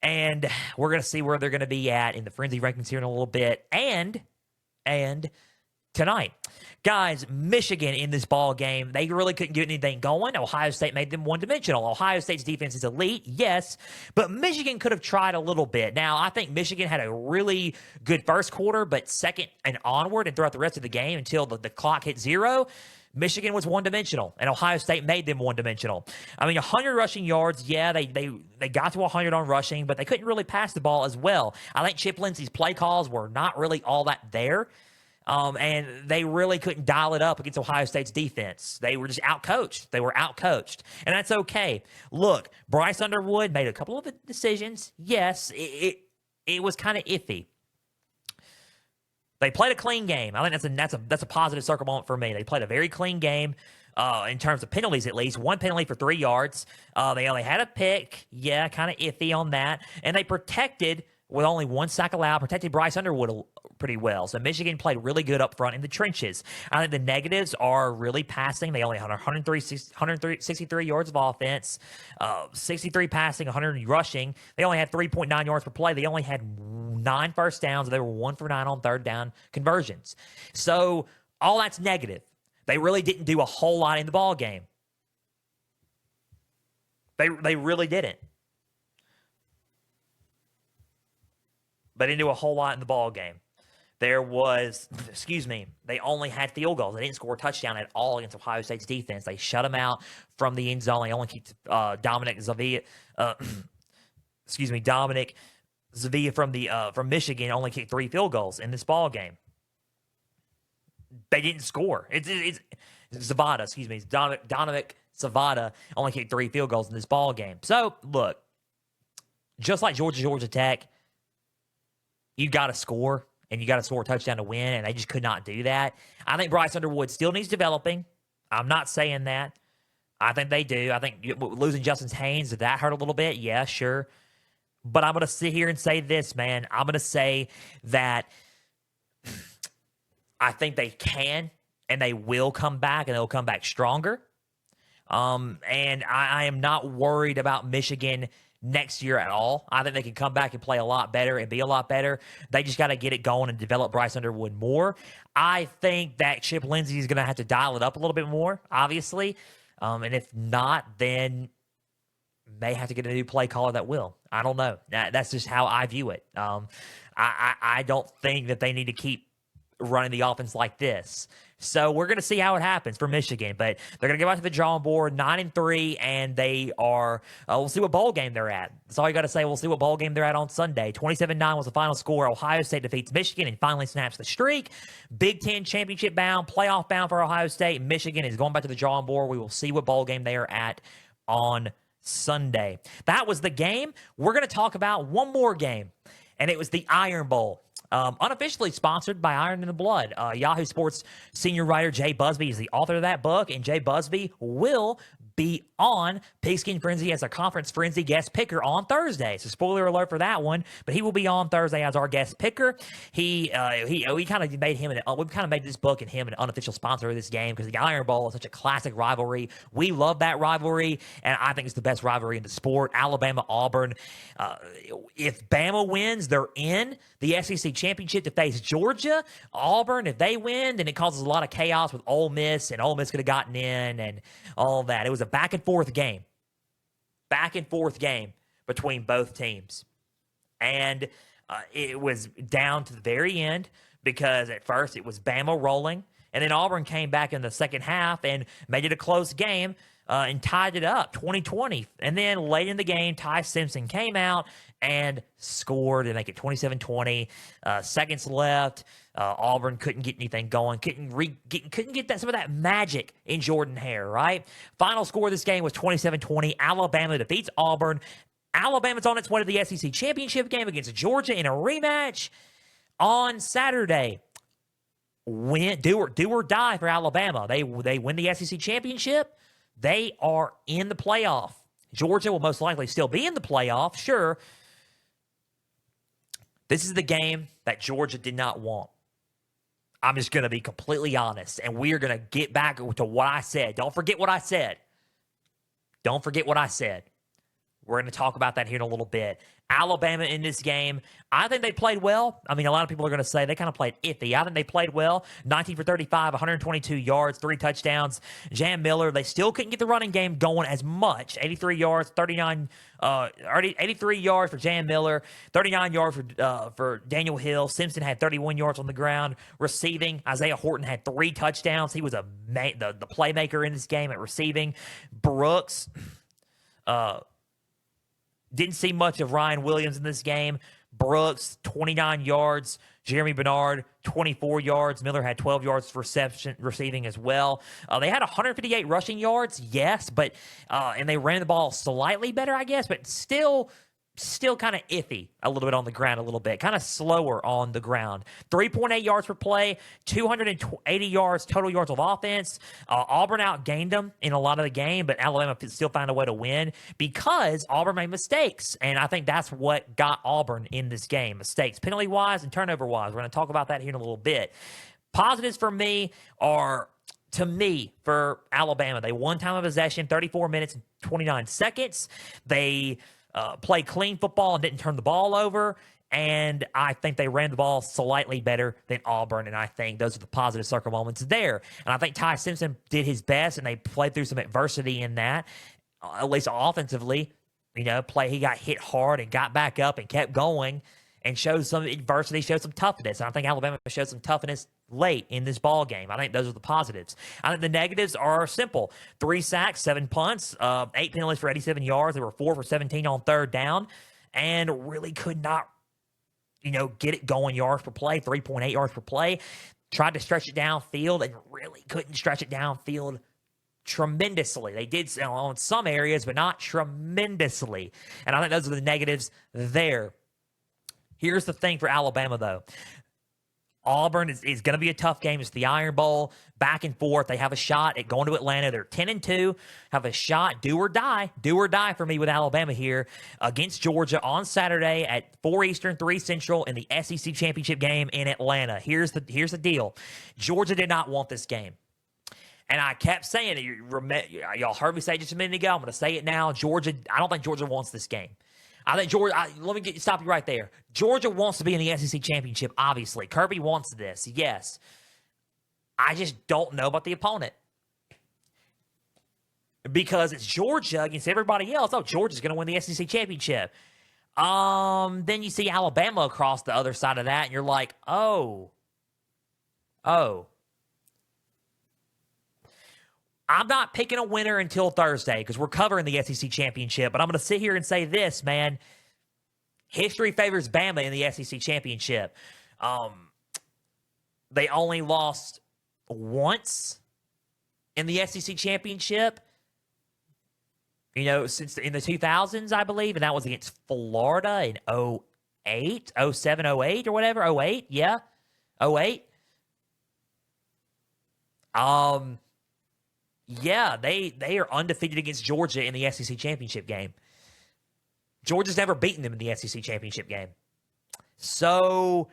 And we're going to see where they're going to be at in the Frenzy rankings here in a little bit. And tonight, guys, Michigan in this ball game, they really couldn't get anything going. Ohio State made them one-dimensional. Ohio State's defense is elite, yes, but Michigan could have tried a little bit. Now, I think Michigan had a really good first quarter, but second and onward and throughout the rest of the game until the clock hit zero, Michigan was one-dimensional, and Ohio State made them one-dimensional. I mean, 100 rushing yards, yeah, they got to 100 on rushing, but they couldn't really pass the ball as well. I think Chip Lindsey's play calls were not really all that there. And they really couldn't dial it up against Ohio State's defense. They were just outcoached. They were outcoached. And that's okay. Look, Bryce Underwood made a couple of decisions. Yes, it was kind of iffy. They played a clean game. I think that's a positive circle moment for me. They played a very clean game. In terms of penalties, at least. One penalty for 3 yards. They only had a pick. Yeah, kind of iffy on that. And they protected, with only one sack allowed, protected Bryce Underwood pretty well. So Michigan played really good up front in the trenches. I think the negatives are really passing. They only had 163 yards of offense, 63 passing, 100 rushing. They only had 3.9 yards per play. They only had 9 first downs. They were 1 for 9 on third down conversions. So all that's negative. They really didn't do a whole lot in the ball game. They really didn't. They didn't do a whole lot in the ball game. They only had field goals. They didn't score a touchdown at all against Ohio State's defense. They shut them out from the end zone. They only kicked Dominic Zavia from Michigan only kicked 3 field goals in this ball game. They didn't score. It's Zavada, Dominic Zavada only kicked 3 field goals in this ball game. So, look, just like Georgia Tech, you got to score, and you got to score a touchdown to win, and they just could not do that. I think Bryce Underwood still needs developing. I'm not saying that. I think they do. I think losing Justin Haynes, did that hurt a little bit? Yeah, sure. But I'm going to sit here and say this, man. I'm going to say that I think they can, and they will come back, and they'll come back stronger. And I am not worried about Michigan next year at all. I think they can come back and play a lot better and be a lot better. They just got to get it going and develop Bryce Underwood more. I think that Chip Lindsey is going to have to dial it up a little bit more, obviously. And if not, then may have to get a new play caller that will. I don't know. That's just how I view it. I don't think that they need to keep running the offense like this. So we're going to see how it happens for Michigan, but they're going to go back to the drawing board 9-3, and they are. We'll see what bowl game they're at. That's all you got to say. We'll see what bowl game they're at on Sunday. 27-9 was the final score. Ohio State defeats Michigan and finally snaps the streak. Big Ten championship bound, playoff bound for Ohio State. Michigan is going back to the drawing board. We will see what bowl game they are at on Sunday. That was the game. We're going to talk about one more game, and it was the Iron Bowl. Unofficially sponsored by Iron in the Blood. Yahoo Sports senior writer Jay Busby is the author of that book, and Jay Busby will be on Pigskin Frenzy as a Conference Frenzy guest picker on Thursday. So spoiler alert for that one, but he will be on Thursday as our guest picker. We kind of made this book and him an unofficial sponsor of this game because the Iron Bowl is such a classic rivalry. We love that rivalry, and I think it's the best rivalry in the sport. Alabama, Auburn. If Bama wins, they're in the SEC championship to face Georgia. Auburn, if they win, then it causes a lot of chaos with Ole Miss, and Ole Miss could have gotten in and all that. It was a back and forth game between both teams. And it was down to the very end because at first it was Bama rolling, and then Auburn came back in the second half and made it a close game and tied it up 20-20. And then late in the game, Ty Simpson came out and scored to make it 27-20. Seconds left. Auburn couldn't get anything going. Couldn't get some of that magic in Jordan Hare, right? Final score of this game was 27-20. Alabama defeats Auburn. Alabama's on its way to the SEC championship game against Georgia in a rematch on Saturday. Do or die for Alabama. They win the SEC championship. They are in the playoff. Georgia will most likely still be in the playoff, sure. This is the game that Georgia did not want. I'm just going to be completely honest, and we are going to get back to what I said. Don't forget what I said. We're going to talk about that here in a little bit. Alabama in this game, I think they played well. I mean, a lot of people are going to say they kind of played iffy. I think they played well. 19 for 35, 122 yards, 3 touchdowns. Jam Miller, they still couldn't get the running game going as much. 83 yards, 83 yards for Jam Miller, 39 yards for Daniel Hill. Simpson had 31 yards on the ground. Receiving, Isaiah Horton had 3 touchdowns. He was the playmaker in this game at receiving. Brooks, didn't see much of Ryan Williams in this game. Brooks, 29 yards. Jeremy Bernard, 24 yards. Miller had 12 yards for receiving as well. They had 158 rushing yards, yes, but and they ran the ball slightly better, I guess, but still kind of iffy a little bit on the ground, a little bit. Kind of slower on the ground. 3.8 yards per play, 280 yards, total yards of offense. Auburn outgained them in a lot of the game, but Alabama still found a way to win because Auburn made mistakes. And I think that's what got Auburn in this game. Mistakes, penalty-wise and turnover-wise. We're going to talk about that here in a little bit. Positives for me are, to me, for Alabama, they won time of possession, 34 minutes and 29 seconds. They played clean football and didn't turn the ball over. And I think they ran the ball slightly better than Auburn. And I think those are the positive circle moments there. And I think Ty Simpson did his best, and they played through some adversity in that, at least offensively. He got hit hard and got back up and kept going and showed some adversity, showed some toughness. And I think Alabama showed some toughness late in this ball game. I think those are the positives. I think the negatives are simple. 3 sacks, 7 punts, 8 penalties for 87 yards. They were 4 for 17 on third down and really could not, get it going yards per play, 3.8 yards per play. Tried to stretch it downfield and really couldn't stretch it downfield tremendously. They did on some areas, but not tremendously. And I think those are the negatives there. Here's the thing for Alabama, though. Auburn is going to be a tough game. It's the Iron Bowl, back and forth. They have a shot at going to Atlanta. They're 10-2, have a shot, do or die for me with Alabama here against Georgia on Saturday at 4 Eastern, 3 Central in the SEC Championship game in Atlanta. Here's the deal. Georgia did not want this game. And I kept saying it. Y'all heard me say it just a minute ago. I'm going to say it now. I don't think Georgia wants this game. I think Georgia, let me stop you right there. Georgia wants to be in the SEC Championship, obviously. Kirby wants this, yes. I just don't know about the opponent. Because it's Georgia against everybody else. Oh, Georgia's going to win the SEC Championship. Then you see Alabama across the other side of that, and you're like, oh. I'm not picking a winner until Thursday because we're covering the SEC Championship, but I'm going to sit here and say this, man. History favors Bama in the SEC Championship. They only lost once in the SEC Championship, since in the 2000s, I believe, and that was against Florida in 08, 07, 08 or whatever. 08, yeah. 08. Yeah, they are undefeated against Georgia in the SEC Championship game. Georgia's never beaten them in the SEC Championship game. So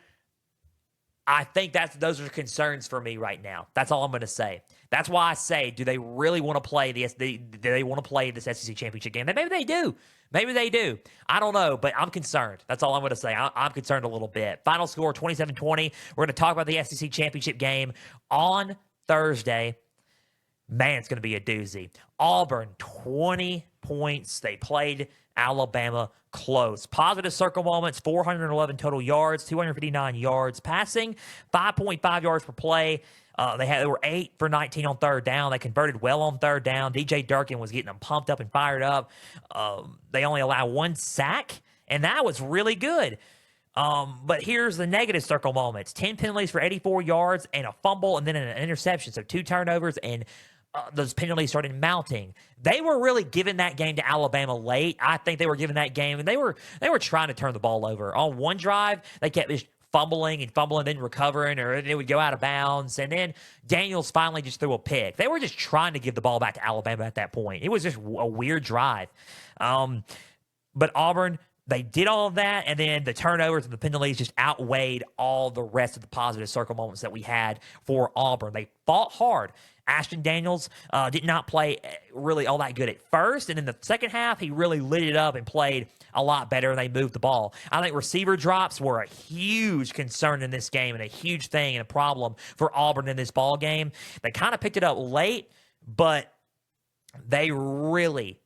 I think those are concerns for me right now. That's all I'm going to say. That's why I say, do they really want to play this? Do they want to play this SEC Championship game? Maybe they do. Maybe they do. I don't know, but I'm concerned. That's all I'm going to say. I'm concerned a little bit. Final score, 27-20. We're going to talk about the SEC Championship game on Thursday. Man, it's going to be a doozy. Auburn, 20 points. They played Alabama close. Positive circle moments, 411 total yards, 259 yards passing, 5.5 yards per play. They were 8 for 19 on third down. They converted well on third down. DJ Durkin was getting them pumped up and fired up. They only allowed 1 sack, and that was really good. But here's the negative circle moments. 10 penalties for 84 yards and a fumble and then an interception. So 2 turnovers, and those penalties started mounting. They were really giving that game to Alabama late. I think they were giving that game, and they were trying to turn the ball over. On one drive, they kept just fumbling, then recovering, or it would go out of bounds. And then Daniels finally just threw a pick. They were just trying to give the ball back to Alabama at that point. It was just a weird drive. But Auburn, they did all of that, and then the turnovers and the penalties just outweighed all the rest of the positive circle moments that we had for Auburn. They fought hard. Ashton Daniels did not play really all that good at first, and in the second half, he really lit it up and played a lot better, and they moved the ball. I think receiver drops were a huge concern in this game and a huge thing and a problem for Auburn in this ball game. They kind of picked it up late, but they really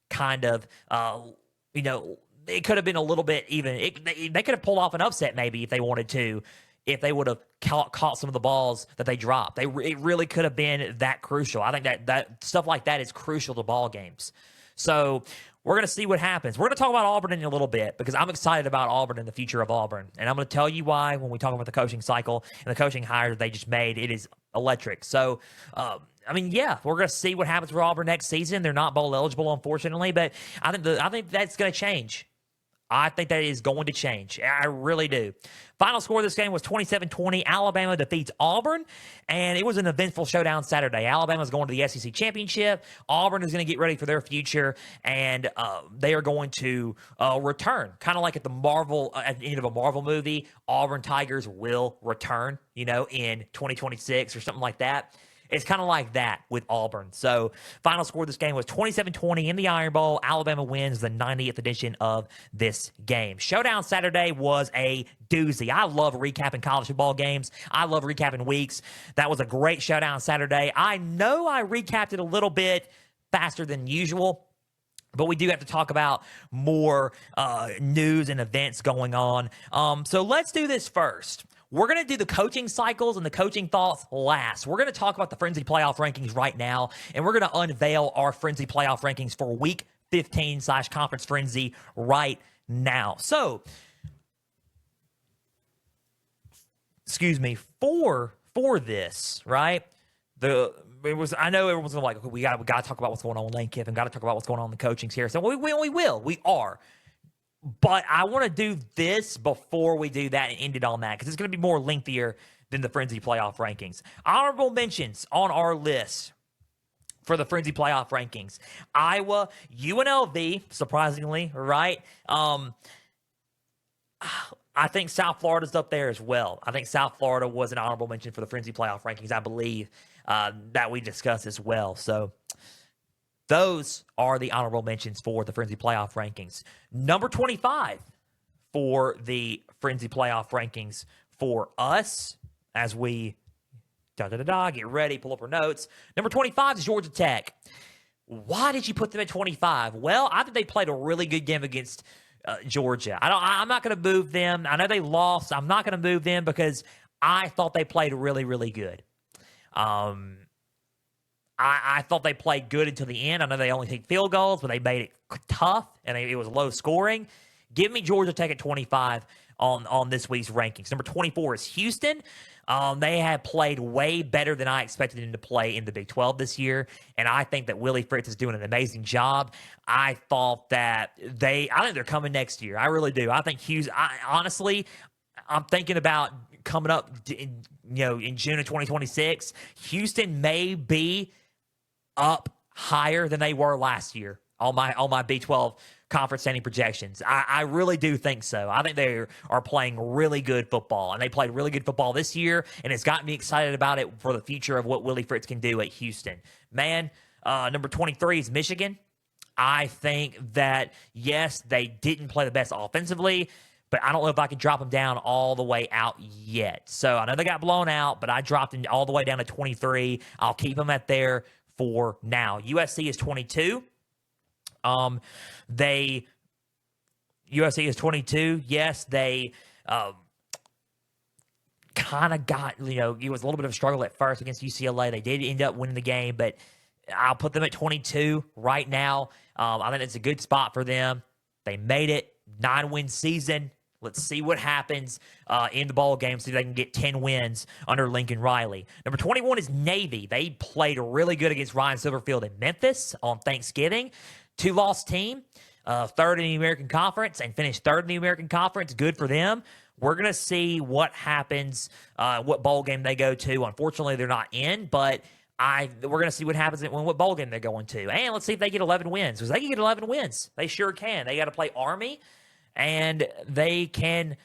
kind of, it could have been a little bit even. They could have pulled off an upset maybe if they wanted to, if they would have caught some of the balls that they dropped. It really could have been that crucial. I think that stuff like that is crucial to ball games. So we're going to see what happens. We're going to talk about Auburn in a little bit because I'm excited about Auburn and the future of Auburn. And I'm going to tell you why when we talk about the coaching cycle and the coaching hires they just made. It is electric. So, we're going to see what happens for Auburn next season. They're not bowl eligible, unfortunately, but I think that's going to change. I think that is going to change. I really do. Final score of this game was 27-20. Alabama defeats Auburn, and it was an eventful Showdown Saturday. Alabama's going to the SEC Championship. Auburn is going to get ready for their future, and they are going to return. Kind of like at the end of a Marvel movie, Auburn Tigers will return, in 2026 or something like that. It's kind of like that with Auburn. So, final score of this game was 27-20 in the Iron Bowl. Alabama wins the 90th edition of this game. Showdown Saturday was a doozy. I love recapping college football games. I love recapping weeks. That was a great Showdown Saturday. I know I recapped it a little bit faster than usual, but we do have to talk about more news and events going on. So let's do this first. We're going to do the coaching cycles and the coaching thoughts last. We're going to talk about the Frenzy playoff rankings right now, and we're going to unveil our Frenzy playoff rankings for Week 15/Conference Frenzy right now. So, for this, right? I know everyone's gonna like, we got to talk about what's going on with Lane Kiffin. Got to talk about what's going on in the coaching here. So we will. We are. But I want to do this before we do that and end it on that because it's going to be more lengthier than the Frenzy playoff rankings. Honorable mentions on our list for the Frenzy playoff rankings. Iowa, UNLV, surprisingly, right? I think South Florida's up there as well. I think South Florida was an honorable mention for the Frenzy playoff rankings, I believe, that we discussed as well. So those are the honorable mentions for the Frenzy playoff rankings. Number 25 for the Frenzy playoff rankings for us as we get ready, pull up our notes. Number 25 is Georgia Tech. Why did you put them at 25? Well, I think they played a really good game against Georgia. I'm not going to move them. I know they lost. I'm not going to move them because I thought they played really, really good. I thought they played good until the end. I know they only take field goals, but they made it tough, and it was low scoring. Give me Georgia Tech at 25 on this week's rankings. Number 24 is Houston. They have played way better than I expected them to play in the Big 12 this year, and I think that Willie Fritz is doing an amazing job. I thought that I think they're coming next year. I really do. I think Houston, honestly, I'm thinking about coming up, in June of 2026. Houston may be up higher than they were last year on my Big 12 conference standing projections. I really do think so. I think they are playing really good football, and they played really good football this year, and it's gotten me excited about it for the future of what Willie Fritz can do at Houston. Man, number 23 is Michigan. I think that, yes, they didn't play the best offensively, but I don't know if I can drop them down all the way out yet. So I know they got blown out, but I dropped them all the way down to 23. I'll keep them at there for now. USC is 22. USC is 22. Yes, they kind of got, it was a little bit of a struggle at first against UCLA. They did end up winning the game, but I'll put them at 22 right now. I think it's a good spot for them. They made it. 9-win season. Let's see what happens in the bowl game, see if they can get 10 wins under Lincoln Riley. Number 21 is Navy. They played really good against Ryan Silverfield in Memphis on Thanksgiving. 2-loss team, third in the American Conference, and finished third in the American Conference. Good for them. We're going to see what happens, what bowl game they go to. Unfortunately, they're not in, but we're going to see what happens what bowl game they're going to. And let's see if they get 11 wins, because they can get 11 wins. They sure can. They got to play Army, and they can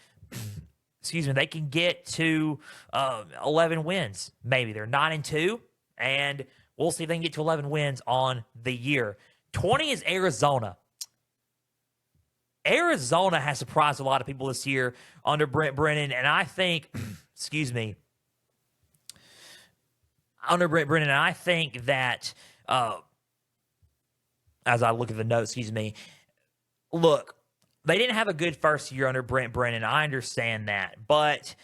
they can get to 11 wins. Maybe they're 9-2, and we'll see if they can get to 11 wins on the year. 20 is Arizona. Arizona has surprised a lot of people this year under Brent Brennan, and I think, under Brent Brennan, I think that, as I look at the notes, look, they didn't have a good first year under Brent Brennan. I understand that, but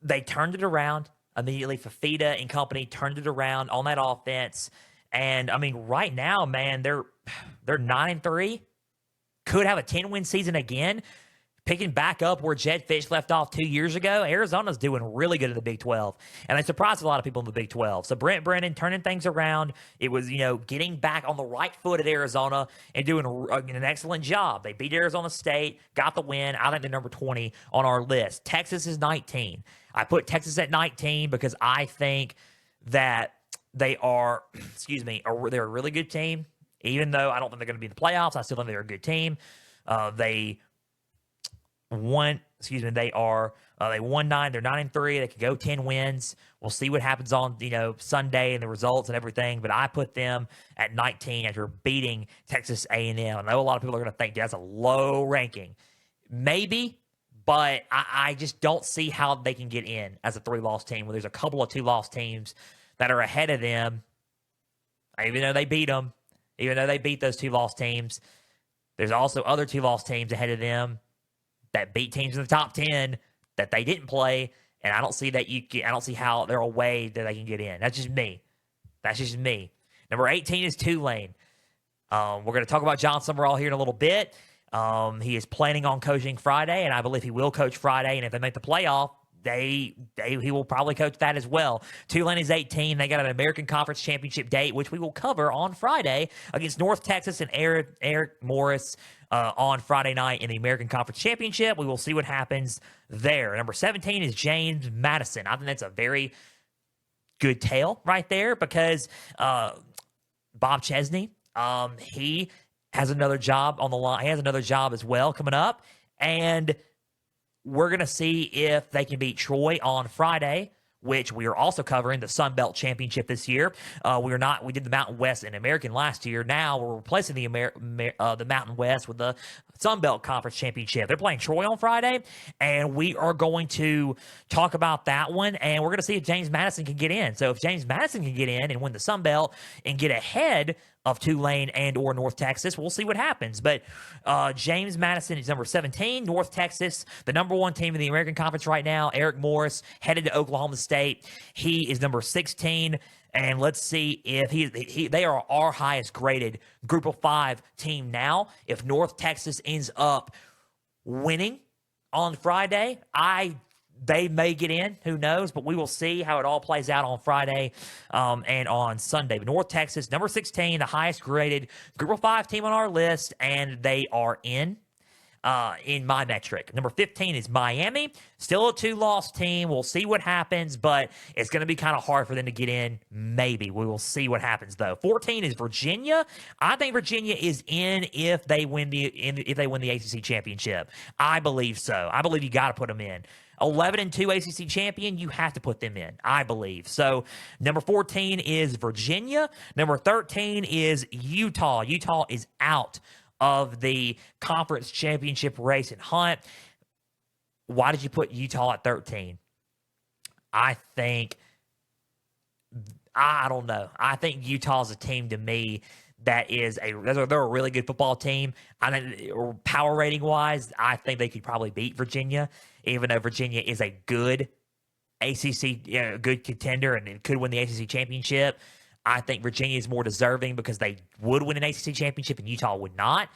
they turned it around immediately. Fafita and company turned it around on that offense, and I mean, right now, man, they're 9-3. Could have a 10-win season again, picking back up where Jed Fish left off 2 years ago. Arizona's doing really good in the Big 12, and they surprised a lot of people in the Big 12. So Brent Brennan turning things around. It was, getting back on the right foot at Arizona and doing an excellent job. They beat Arizona State, got the win. I think they're number 20 on our list. Texas is 19. I put Texas at 19 because I think that they are, they're a really good team. Even though I don't think they're going to be in the playoffs, I still think they're a good team. They won 9. They're 9-3. They could go 10 wins. We'll see what happens on, Sunday and the results and everything. But I put them at 19 after beating Texas A&M. I know a lot of people are going to think that's a low ranking. Maybe, but I just don't see how they can get in as a 3-loss team when there's a couple of 2-loss teams that are ahead of them, even though they beat them. Even though they beat those 2-loss teams, there's also other 2-loss teams ahead of them that beat teams in the top 10 that they didn't play, and I don't see how they're a way that they can get in. That's just me. Number 18 is Tulane. We're going to talk about John Summerall here in a little bit. He is planning on coaching Friday, and I believe he will coach Friday. And if they make the playoff, he will probably coach that as well. Tulane is 18. They got an American Conference Championship date, which we will cover on Friday against North Texas and Eric Morris on Friday night in the American Conference Championship. We will see what happens there. Number 17 is James Madison. I think that's a very good tale right there because Bob Chesney, he has another job on the line. He has another job as well coming up, and we're going to see if they can beat Troy on Friday, which we are also covering the Sun Belt Championship this year. We did the Mountain West and American last year. Now we're replacing the Mountain West with the Sun Belt Conference Championship. They're playing Troy on Friday, and we are going to talk about that one, and we're going to see if James Madison can get in. So if James Madison can get in and win the Sun Belt and get ahead of Tulane and or North Texas, we'll see what happens. But James Madison is number 17. North Texas, the number 1 team in the American Conference right now. Eric Morris headed to Oklahoma State. He is number 16. And let's see if they are our highest graded Group of 5 team now. If North Texas ends up winning on Friday, they may get in. Who knows? But we will see how it all plays out on Friday and on Sunday. But North Texas, number 16, the highest graded Group of 5 team on our list, and they are in my metric. Number 15 is Miami. Still a 2-loss team. We'll see what happens, but it's going to be kind of hard for them to get in. Maybe. We will see what happens, though. 14 is Virginia. I think Virginia is in if they win the ACC championship. I believe so. I believe you got to put them in. 11-2 ACC champion, you have to put them in, I believe. So, number 14 is Virginia. Number 13 is Utah. Utah is out of the conference championship race and hunt. Why did you put Utah at 13? I don't know. I think Utah's a team to me that they're a really good football team. I think power rating wise, I think they could probably beat Virginia, even though Virginia is a good ACC, good contender and could win the ACC championship. I think Virginia is more deserving because they would win an ACC championship and Utah would not.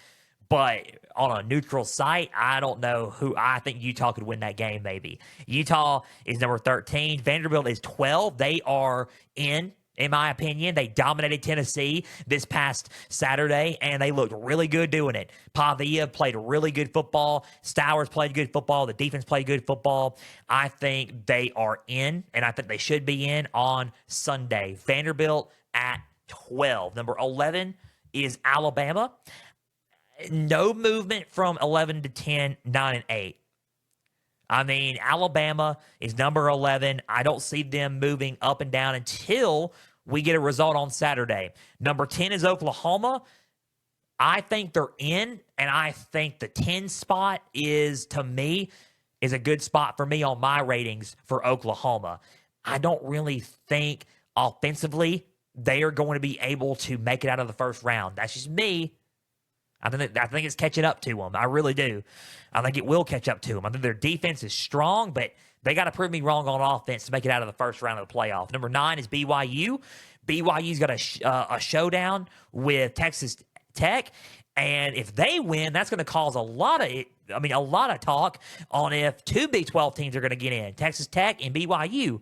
But on a neutral site, I don't know who. I think Utah could win that game maybe. Utah is number 13. Vanderbilt is 12. They are in my opinion. They dominated Tennessee this past Saturday, and they looked really good doing it. Pavia played really good football. Stowers played good football. The defense played good football. I think they are in, and I think they should be in on Sunday. Vanderbilt at 12. Number 11 is Alabama. No movement from 11 to 10, 9 and 8. I mean, Alabama is number 11. I don't see them moving up and down until we get a result on Saturday. Number 10 is Oklahoma. I think they're in, and I think the 10 spot to me, is a good spot for me on my ratings for Oklahoma. I don't really think offensively they are going to be able to make it out of the first round. That's just me. I think it's catching up to them. I really do. I think it will catch up to them. I think their defense is strong, but they got to prove me wrong on offense to make it out of the first round of the playoff. Number 9 is BYU. BYU's got a showdown with Texas Tech, and if they win, that's going to cause a lot of talk on if two Big 12 teams are going to get in, Texas Tech and BYU.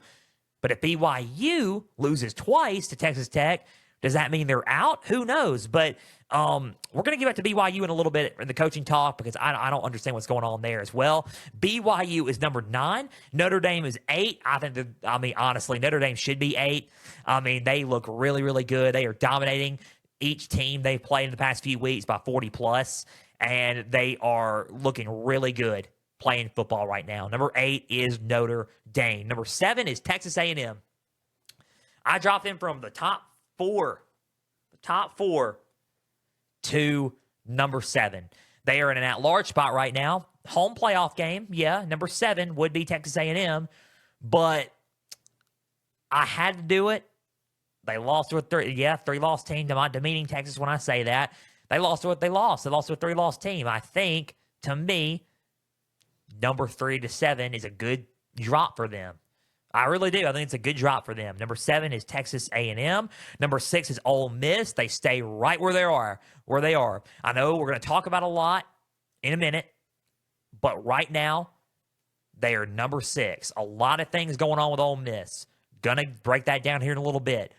But if BYU loses twice to Texas Tech, does that mean they're out? Who knows? But we're going to give it to BYU in a little bit in the coaching talk because I don't understand what's going on there as well. BYU is number 9. Notre Dame is 8. Honestly, Notre Dame should be 8. I mean, they look really, really good. They are dominating each team they've played in the past few weeks by 40+, and they are looking really good playing football right now. Number 8 is Notre Dame. Number 7 is Texas A&M. I dropped them from the top four to number 7. They are in an at-large spot right now. Home playoff game, yeah, number 7 would be Texas A&M, but I had to do it. They lost to a 3-loss team. Am I demeaning Texas when I say that? They lost to what they lost. They lost to a 3-loss team. I think, to me, number 3 to 7 is a good drop for them. I really do. I think it's a good drop for them. Number 7 is Texas A&M. Number 6 is Ole Miss. They stay right where they are. I know we're going to talk about a lot in a minute, but right now, they are number 6. A lot of things going on with Ole Miss. Going to break that down here in a little bit.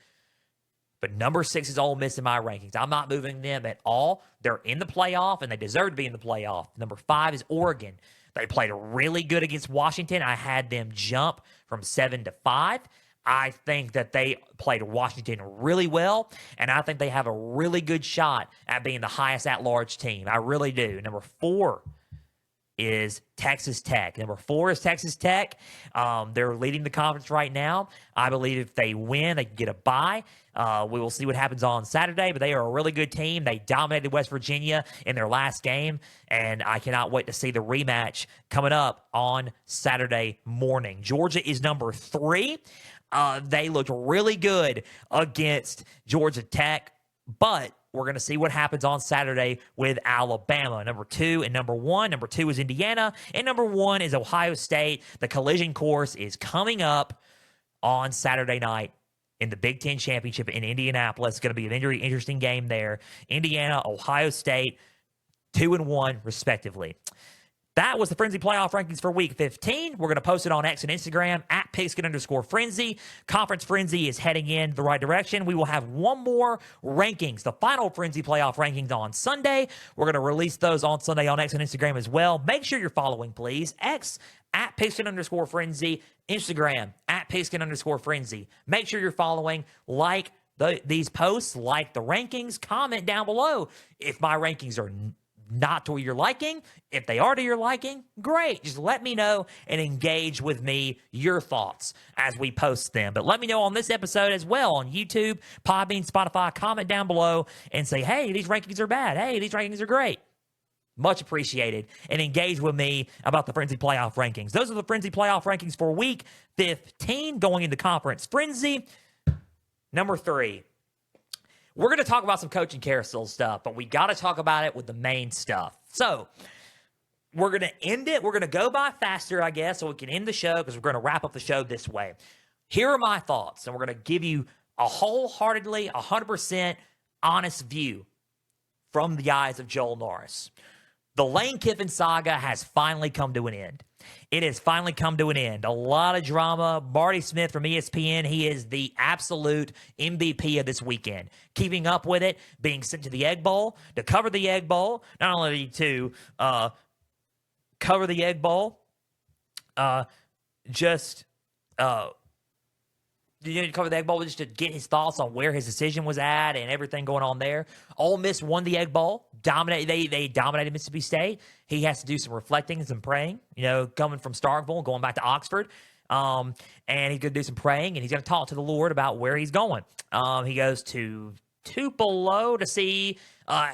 But number 6 is Ole Miss in my rankings. I'm not moving them at all. They're in the playoff, and they deserve to be in the playoff. Number 5 is Oregon. They played really good against Washington. I had them jump from 7 to 5. I think that they played Washington really well, and I think they have a really good shot at being the highest at-large team. I really do. Number 4 is Texas Tech. Number 4 is Texas Tech. They're leading the conference right now. I believe if they win, they can get a bye. We will see what happens on Saturday, but they are a really good team. They dominated West Virginia in their last game, and I cannot wait to see the rematch coming up on Saturday morning. Georgia is number 3. They looked really good against Georgia Tech, but we're going to see what happens on Saturday with Alabama. Number 2 and number 1. Number 2 is Indiana, and number 1 is Ohio State. The collision course is coming up on Saturday night in the Big Ten Championship in Indianapolis. It's going to be an very interesting game there. Indiana, Ohio State, 2-1 respectively. That was the Frenzy Playoff Rankings for Week 15. We're going to post it on X and Instagram at Pigskin_Frenzy. Conference Frenzy is heading in the right direction. We will have one more rankings, the final Frenzy Playoff Rankings on Sunday. We're going to release those on Sunday on X and Instagram as well. Make sure you're following, please. X at Pigskin_Frenzy. Instagram at Pigskin_Frenzy. Make sure you're following, like these posts, like the rankings, comment down below if my rankings are not to your liking. If they are to your liking, great. Just let me know and engage with me, your thoughts as we post them. But let me know on this episode as well on YouTube, Podbean, Spotify. Comment down below and say, hey, these rankings are bad. Hey, these rankings are great. Much appreciated. And engage with me about the Frenzy Playoff Rankings. Those are the Frenzy Playoff Rankings for Week 15 going into Conference Frenzy. Number 3. We're going to talk about some coaching carousel stuff, but we got to talk about it with the main stuff. So we're going to end it. We're going to go by faster, I guess, so we can end the show because we're going to wrap up the show this way. Here are my thoughts, and we're going to give you a wholeheartedly, 100% honest view from the eyes of Joel Norris. The Lane Kiffin saga has finally come to an end. It has finally come to an end. A lot of drama. Marty Smith from ESPN, he is the absolute MVP of this weekend. Keeping up with it, being sent to the Egg Bowl, to cover the Egg Bowl, not only to cover the Egg Bowl, to cover the Egg Bowl just to get his thoughts on where his decision was at and everything going on there. Ole Miss won the Egg Bowl. They dominated Mississippi State. He has to do some reflecting and some praying, coming from Starkville and going back to Oxford. And he's going to do some praying, and he's going to talk to the Lord about where he's going. He goes to Tupelo to see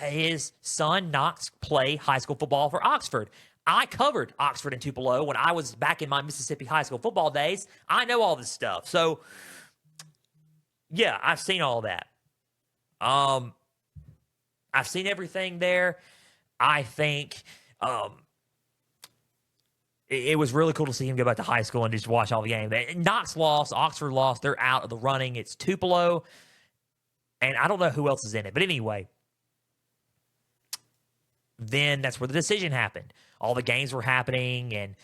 his son Knox play high school football for Oxford. I covered Oxford and Tupelo when I was back in my Mississippi high school football days. I know all this stuff. So, yeah, I've seen all that. I've seen everything there. I think it was really cool to see him go back to high school and just watch all the games. Knox lost. Oxford lost. They're out of the running. It's Tupelo. And I don't know who else is in it. But anyway, then that's where the decision happened. All the games were happening, and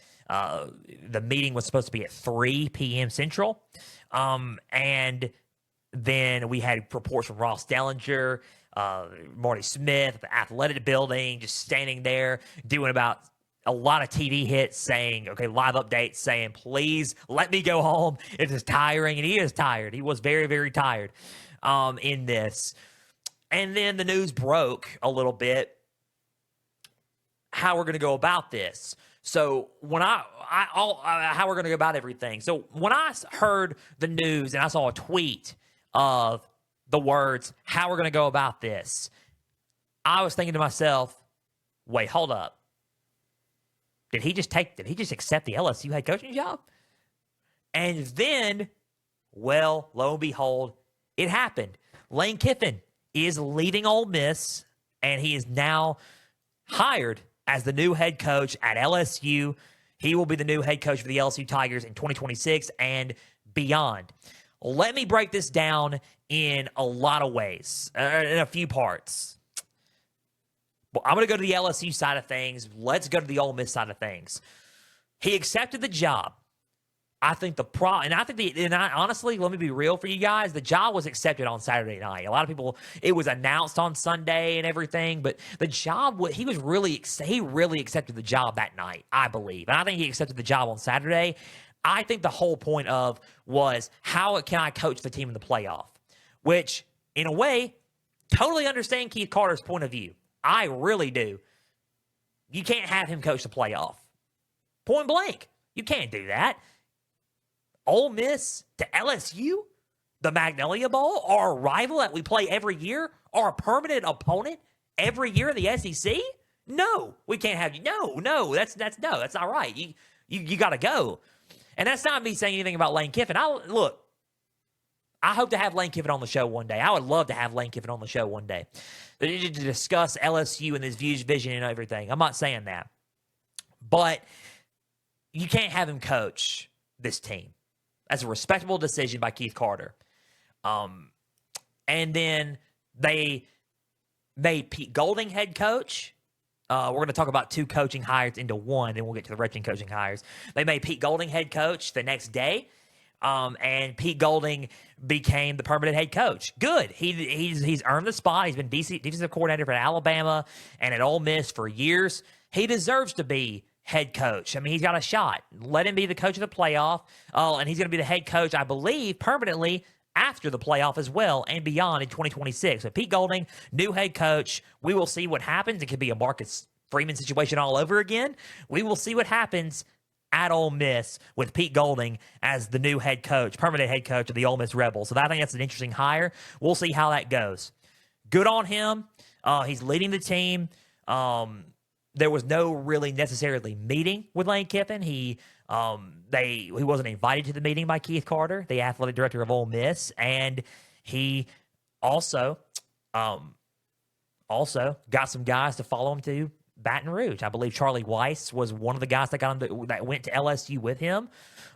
the meeting was supposed to be at 3 p.m. Central. And then we had reports from Ross Dellinger, Marty Smith at the athletic building, just standing there doing about a lot of TV hits saying, okay, live updates saying, please let me go home. It is tiring, and he is tired. He was very, very tired in this. And then the news broke a little bit how we're going to go about this. So when how we're going to go about everything. So when I heard the news and I saw a tweet of the words, how we're going to go about this, I was thinking to myself, wait, hold up. Did he just accept the LSU head coaching job? And then, well, lo and behold, it happened. Lane Kiffin is leaving Ole Miss, and he is now hired as the new head coach at LSU. He will be the new head coach for the LSU Tigers in 2026 and beyond. Let me break this down in a lot of ways, in a few parts. Well, I'm going to go to the LSU side of things. Let's go to the Ole Miss side of things. He accepted the job. I think honestly, let me be real for you guys. The job was accepted on Saturday night. A lot of people, it was announced on Sunday and everything, but the job, he really accepted the job that night, I believe. And I think he accepted the job on Saturday. I think the whole point was how can I coach the team in the playoff? Which, in a way, totally understand Keith Carter's point of view. I really do. You can't have him coach the playoff. Point blank. You can't do that. Ole Miss to LSU, the Magnolia Bowl, our rival that we play every year, our permanent opponent every year in the SEC? No, we can't have you. No, that's not right. You got to go. And that's not me saying anything about Lane Kiffin. I hope to have Lane Kiffin on the show one day. I would love to have Lane Kiffin on the show one day to discuss LSU and his views, vision, and everything. I'm not saying that. But you can't have him coach this team. That's a respectable decision by Keith Carter. And then they made Pete Golding head coach. We're going to talk about 2 coaching hires into one, and we'll get to the Redskins coaching hires. They made Pete Golding head coach the next day, and Pete Golding became the permanent head coach. Good. He's earned the spot. He's been defensive coordinator for Alabama and at Ole Miss for years. He deserves to be head coach. I mean, he's got a shot. Let him be the coach of the playoff. And he's going to be the head coach, I believe, permanently after the playoff as well and beyond in 2026. So Pete Golding, new head coach. We will see what happens. It could be a Marcus Freeman situation all over again. We will see what happens at Ole Miss with Pete Golding as the new head coach, permanent head coach of the Ole Miss Rebels. So I think that's an interesting hire. We'll see how that goes. Good on him. He's leading the team. There was no really necessarily meeting with Lane Kiffin. He wasn't invited to the meeting by Keith Carter, the athletic director of Ole Miss, and he also got some guys to follow him to Baton Rouge. I believe Charlie Weiss was one of the guys that went to LSU with him.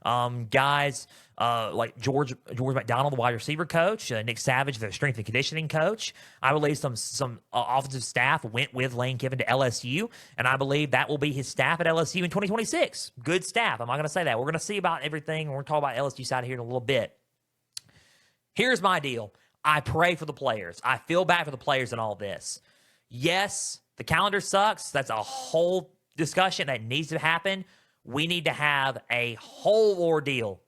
Guys like George McDonald, the wide receiver coach, Nick Savage, the strength and conditioning coach. I believe some offensive staff went with Lane Kiffin to LSU, and I believe that will be his staff at LSU in 2026. Good staff. I'm not going to say that. We're going to see about everything. We're going to talk about LSU side here in a little bit. Here's my deal. I pray for the players. I feel bad for the players in all this. Yes, the calendar sucks. That's a whole discussion that needs to happen. We need to have a whole ordeal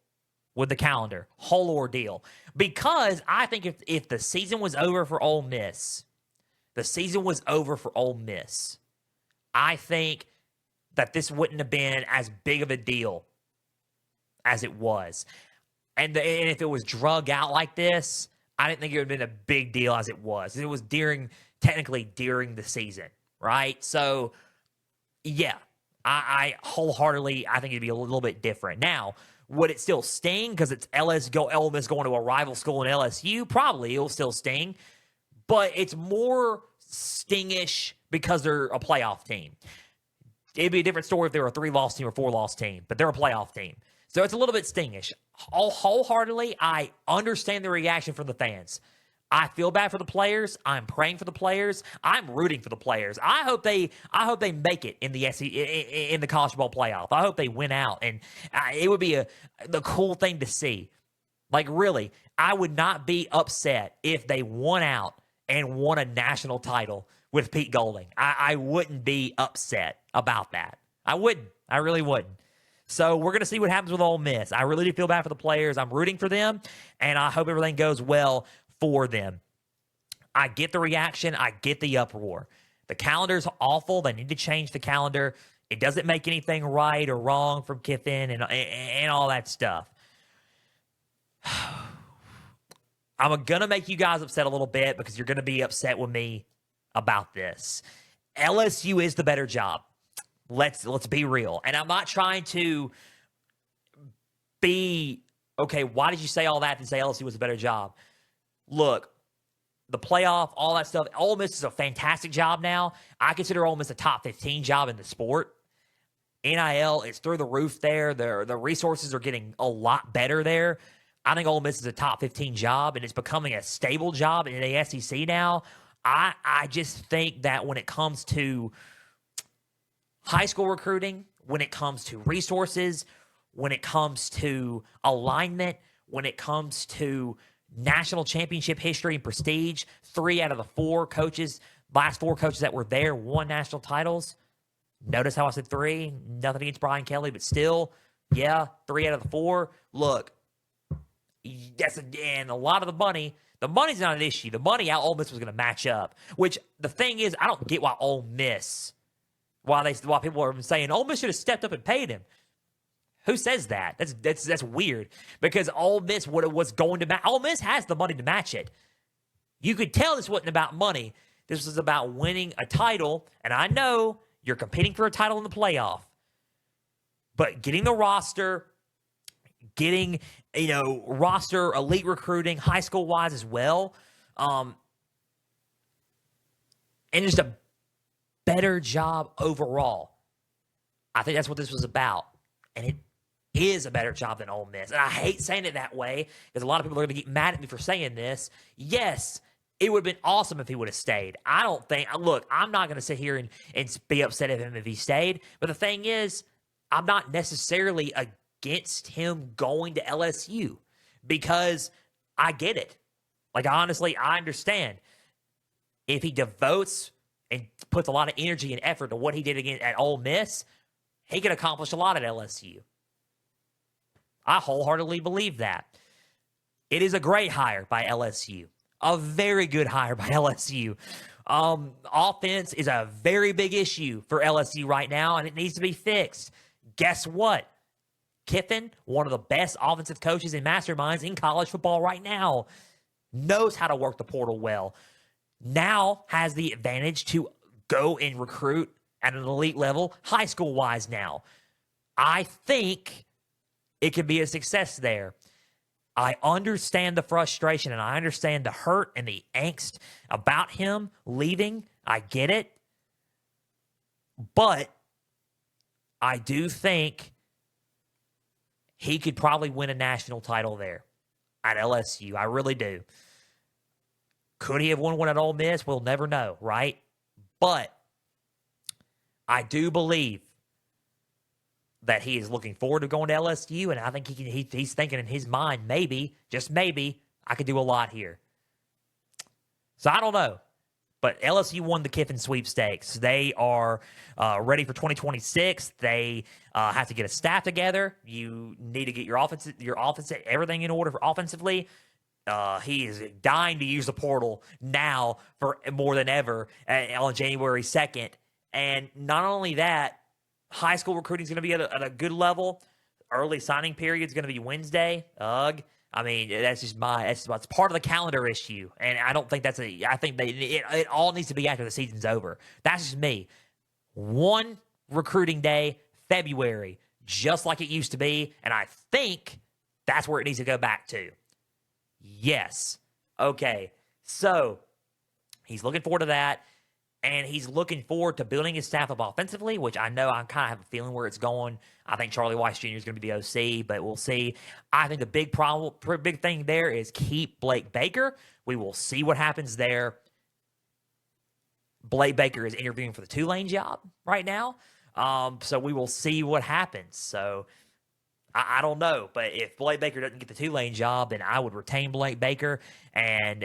with the calendar, whole ordeal. Because I think if the season was over for Ole Miss, I think that this wouldn't have been as big of a deal as it was. And if it was drug out like this, I didn't think it would have been a big deal as it was. It was technically during the season, right? So, yeah, I wholeheartedly, I think it'd be a little bit different. Now, would it still sting because it's Ole Miss going to a rival school in LSU? Probably, it'll still sting. But it's more stingish because they're a playoff team. It'd be a different story if they were a 3-loss team or 4-loss team, but they're a playoff team. So it's a little bit stingish. Wholeheartedly, I understand the reaction from the fans. I feel bad for the players. I'm praying for the players. I'm rooting for the players. I hope they make it in the in the college football playoff. I hope they win out, and it would be the cool thing to see. Like, really, I would not be upset if they won out and won a national title with Pete Golding. I wouldn't be upset about that. I wouldn't. I really wouldn't. So we're going to see what happens with Ole Miss. I really do feel bad for the players. I'm rooting for them, and I hope everything goes well for them. I get the reaction. I get the uproar. The calendar's awful. They need to change the calendar. It doesn't make anything right or wrong from Kiffin and all that stuff. I'm going to make you guys upset a little bit because you're going to be upset with me about this. LSU is the better job. Let's be real. And I'm not trying to be, okay, why did you say all that and say LSU was a better job? Look, the playoff, all that stuff, Ole Miss is a fantastic job now. I consider Ole Miss a top 15 job in the sport. NIL is through the roof there. The resources are getting a lot better there. I think Ole Miss is a top 15 job, and it's becoming a stable job in the SEC now. I just think that when it comes to high school recruiting, when it comes to resources, when it comes to alignment, when it comes to national championship history and prestige, 3 out of the 4 coaches, last 4 coaches that were there won national titles. Notice how I said 3? Nothing against Brian Kelly, but still, yeah, 3 out of the 4. Look, and a lot of the money's not an issue. The money out Ole Miss was going to match up, which the thing is, I don't get why why people are saying Ole Miss should have stepped up and paid him. Who says that? That's weird because Ole Miss was going to match. Ole Miss has the money to match it. You could tell this wasn't about money. This was about winning a title, and I know you're competing for a title in the playoff, but getting the roster, getting roster elite recruiting, high school wise as well, and just a better job overall. I think that's what this was about, and it is a better job than Ole Miss. And I hate saying it that way because a lot of people are going to get mad at me for saying this. Yes, it would have been awesome if he would have stayed. Look, I'm not going to sit here and be upset at him if he stayed. But the thing is, I'm not necessarily against him going to LSU because I get it. Like, honestly, I understand. If he devotes and puts a lot of energy and effort to what he did again at Ole Miss, he can accomplish a lot at LSU. I wholeheartedly believe that. It is a great hire by LSU. A very good hire by LSU. Offense is a very big issue for LSU right now, and it needs to be fixed. Guess what? Kiffin, one of the best offensive coaches and masterminds in college football right now, knows how to work the portal well. Now has the advantage to go and recruit at an elite level, high school-wise now. I think it could be a success there. I understand the frustration, and I understand the hurt and the angst about him leaving. I get it. But I do think he could probably win a national title there at LSU. I really do. Could he have won one at Ole Miss? We'll never know, right? But I do believe that he is looking forward to going to LSU, and I think he's thinking in his mind, maybe, just maybe, I could do a lot here. So I don't know. But LSU won the Kiffin sweepstakes. They are ready for 2026. They have to get a staff together. You need to get your offense, everything in order for offensively. He is dying to use the portal now for more than ever on January 2nd. And not only that, high school recruiting is going to be at a good level. Early signing period is going to be Wednesday. Ugh. I mean, it's part of the calendar issue. And I don't think I think it all needs to be after the season's over. That's just me. One recruiting day, February, just like it used to be. And I think that's where it needs to go back to. Yes. Okay. So he's looking forward to that. And he's looking forward to building his staff up offensively, which I know I kind of have a feeling where it's going. I think Charlie Weiss Jr. is going to be the OC, but we'll see. I think the big thing there is keep Blake Baker. We will see what happens there. Blake Baker is interviewing for the Tulane job right now. So we will see what happens. So I don't know, but if Blake Baker doesn't get the Tulane job, then I would retain Blake Baker and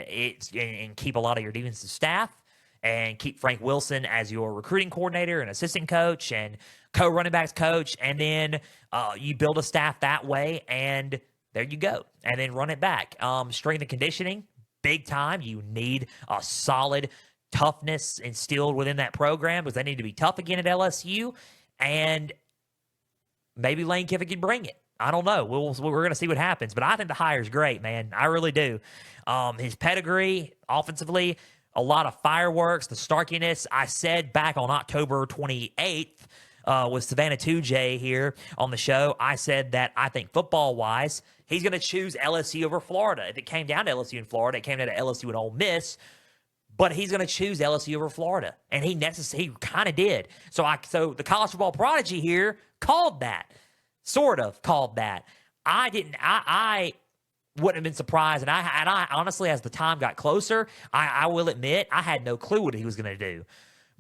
keep a lot of your defensive staff. And keep Frank Wilson as your recruiting coordinator and assistant coach and co-running backs coach. And then you build a staff that way, and there you go. And then run it back. Strength and conditioning, big time. You need a solid toughness instilled within that program because they need to be tough again at LSU. And maybe Lane Kiffin can bring it. I don't know. We're going to see what happens. But I think the hire's great, man. I really do. His pedigree offensively, a lot of fireworks, the starkiness. I said back on October 28th with Savannah 2J here on the show, I said that I think football-wise, he's going to choose LSU over Florida. If it came down to LSU and Florida, it came down to LSU and Ole Miss, but he's going to choose LSU over Florida, and he kind of did. So the college football prodigy here called that, sort of called that. I didn't. I wouldn't have been surprised. And I honestly, as the time got closer, I will admit I had no clue what he was going to do.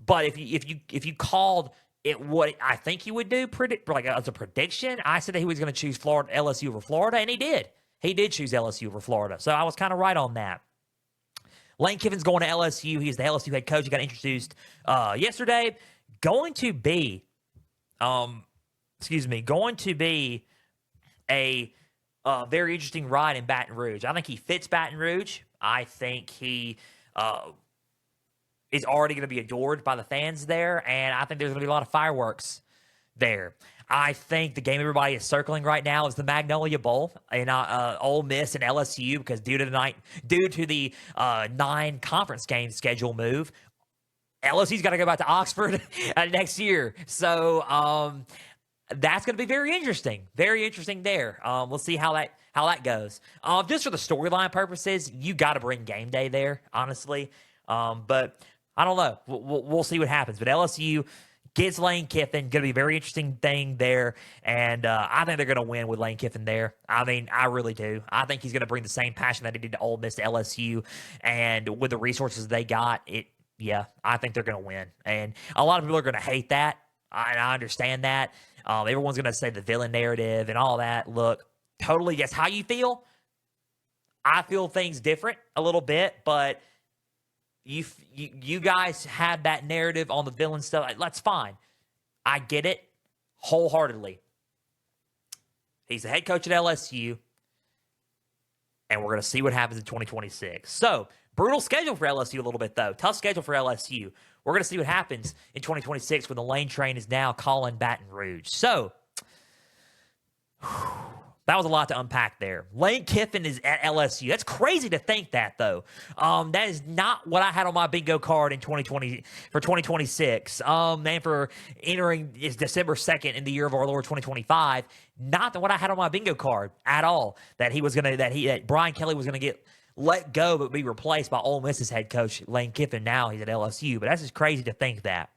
But if you called it what I think he would do, as a prediction, I said that he was going to choose LSU over Florida, and he did. He did choose LSU over Florida. So I was kind of right on that. Lane Kiffin's going to LSU. He's the LSU head coach. He got introduced yesterday. Going to be a very interesting ride in Baton Rouge. I think he fits Baton Rouge. I think he is already going to be adored by the fans there, and I think there's going to be a lot of fireworks there. I think the game everybody is circling right now is the Magnolia Bowl in Ole Miss and LSU because due to the 9 conference game schedule move, LSU's got to go back to Oxford next year. So that's going to be very interesting. Very interesting there. We'll see how that goes. Just for the storyline purposes, you got to bring game day there, honestly. But I don't know. We'll see what happens. But LSU gets Lane Kiffin. Going to be a very interesting thing there. And I think they're going to win with Lane Kiffin there. I mean, I really do. I think he's going to bring the same passion that he did to Ole Miss to LSU. And with the resources they got, I think they're going to win. And a lot of people are going to hate that. I understand that. Everyone's going to say the villain narrative and all that. Look, totally guess how you feel. I feel things different a little bit, but you guys had that narrative on the villain stuff. That's fine. I get it wholeheartedly. He's the head coach at LSU, and we're going to see what happens in 2026. So, brutal schedule for LSU a little bit, though. Tough schedule for LSU. We're going to see what happens in 2026 when the Lane train is now calling Baton Rouge. So, that was a lot to unpack there. Lane Kiffin is at LSU. That's crazy to think that, though. That is not what I had on my bingo card in 2020 for 2026. And for entering is December 2nd in the year of our Lord 2025. Not what I had on my bingo card at all. That Brian Kelly was gonna get let go but be replaced by Ole Miss's head coach Lane Kiffin. Now he's at LSU. But that's just crazy to think that.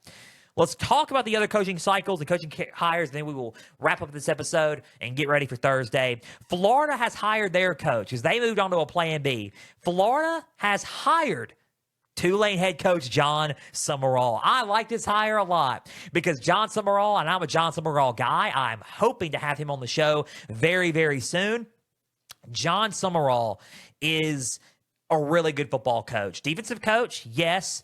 Let's talk about the other coaching cycles and coaching hires, and then we will wrap up this episode and get ready for Thursday. Florida has hired their coach because they moved on to a plan B. Florida has hired Tulane head coach John Summerall. I like this hire a lot because John Summerall, and I'm a John Summerall guy, I'm hoping to have him on the show very, very soon. John Summerall is a really good football coach. Defensive coach, yes.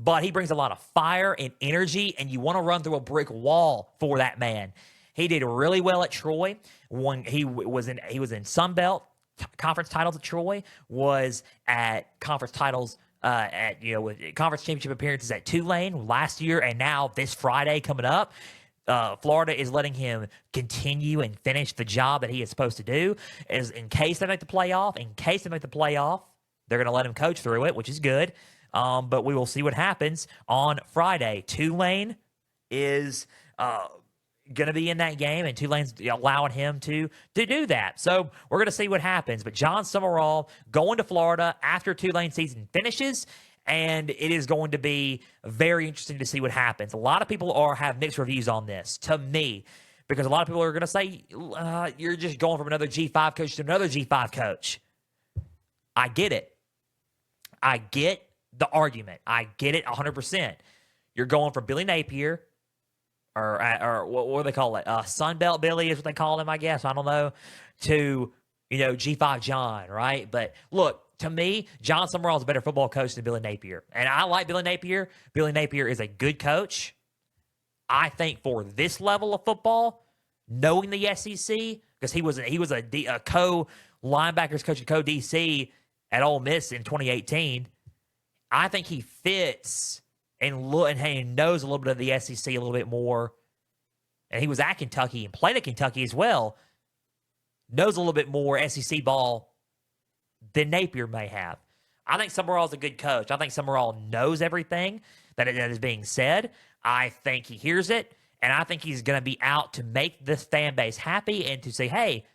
but he brings a lot of fire and energy, and you want to run through a brick wall for that man. He did really well at Troy. When he was in Sun Belt conference titles at Troy, was at conference titles with conference championship appearances at Tulane last year, and now this Friday coming up. Florida is letting him continue and finish the job that he is supposed to do. Is in case they make the playoff. In case they make the playoff, they're going to let him coach through it, which is good. But we will see what happens on Friday. Tulane is going to be in that game, and Tulane's allowing him to do that. So we're going to see what happens. But John Summerall going to Florida after Tulane season finishes, and it is going to be very interesting to see what happens. A lot of people have mixed reviews on this, to me, because a lot of people are going to say, you're just going from another G5 coach to another G5 coach. I get it. I get the argument. I get it 100%. You're going from Billy Napier, or what do they call it? Sun Belt Billy is what they call him, I guess. I don't know. To, G5 John, right? But look, to me, John Summerall is a better football coach than Billy Napier. And I like Billy Napier. Billy Napier is a good coach. I think for this level of football, knowing the SEC, because he was a co-linebackers coach and co-DC at Ole Miss in 2018, I think he fits and knows a little bit of the SEC a little bit more. And he was at Kentucky and played at Kentucky as well. Knows a little bit more SEC ball than Napier may have. I think Summerall is a good coach. I think Summerall knows everything that is being said. I think he hears it, and I think he's going to be out to make this fan base happy and to say, hey,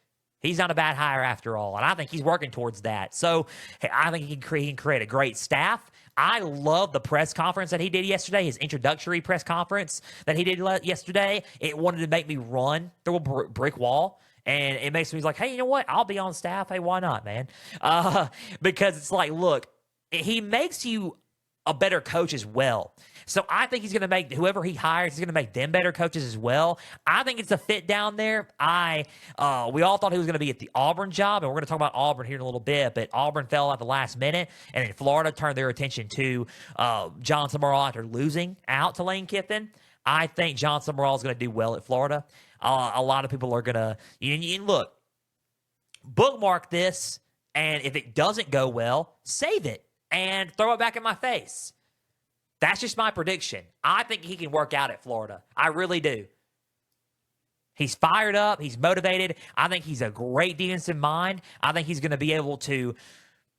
he's not a bad hire after all. And I think he's working towards that. So I think he can create a great staff. I love the press conference that he did yesterday, his introductory press conference that he did yesterday. It wanted to make me run through a brick wall. And it makes me like, hey, you know what? I'll be on staff. Hey, why not, man? Because it's like, look, he makes you a better coach as well. So I think he's going to make whoever he hires, he's going to make them better coaches as well. I think it's a fit down there. We all thought he was going to be at the Auburn job, and we're going to talk about Auburn here in a little bit, but Auburn fell at the last minute, and then Florida turned their attention to John Summerall after losing out to Lane Kiffin. I think John Summerall is going to do well at Florida. A lot of people are going to look, bookmark this, and if it doesn't go well, save it and throw it back in my face. That's just my prediction. I think he can work out at Florida. I really do. He's fired up. He's motivated. I think he's a great defensive mind. I think he's going to be able to,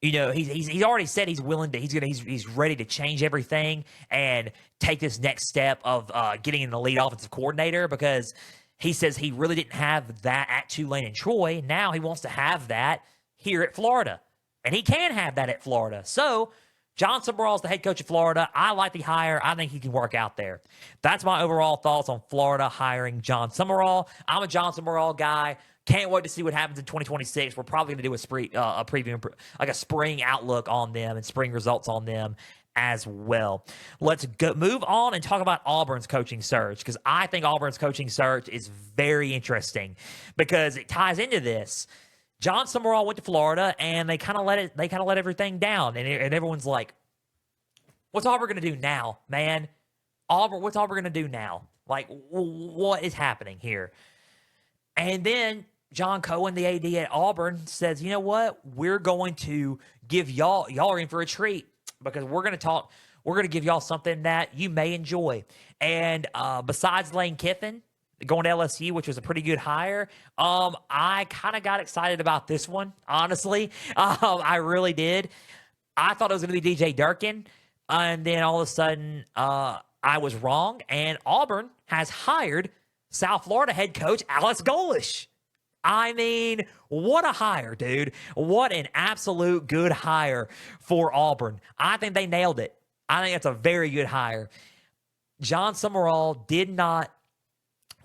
he's already said he's willing to, he's ready to change everything and take this next step of getting an elite offensive coordinator, because he says he really didn't have that at Tulane and Troy. Now he wants to have that here at Florida. And he can have that at Florida. So John Summerall is the head coach of Florida. I like the hire. I think he can work out there. That's my overall thoughts on Florida hiring John Summerall. I'm a John Summerall guy. Can't wait to see what happens in 2026. We're probably going to do a preview, like a spring outlook on them and spring results on them as well. Let's move on and talk about Auburn's coaching search, because I think Auburn's coaching search is very interesting because it ties into this. John Summerall went to Florida, and they kind of let everything down, and everyone's like, "What's Auburn going to do now, man? What's Auburn going to do now? Like, what is happening here?" And then John Cohen, the AD at Auburn, says, "You know what? We're going to give y'all are in for a treat, because we're going to give y'all something that you may enjoy." And besides Lane Kiffin going to LSU, which was a pretty good hire, I kind of got excited about this one, honestly. I really did. I thought it was going to be DJ Durkin, and then all of a sudden I was wrong, and Auburn has hired South Florida head coach Alex Golesh. I mean, what a hire, dude. What an absolute good hire for Auburn. I think they nailed it. I think it's a very good hire. John Summerall did not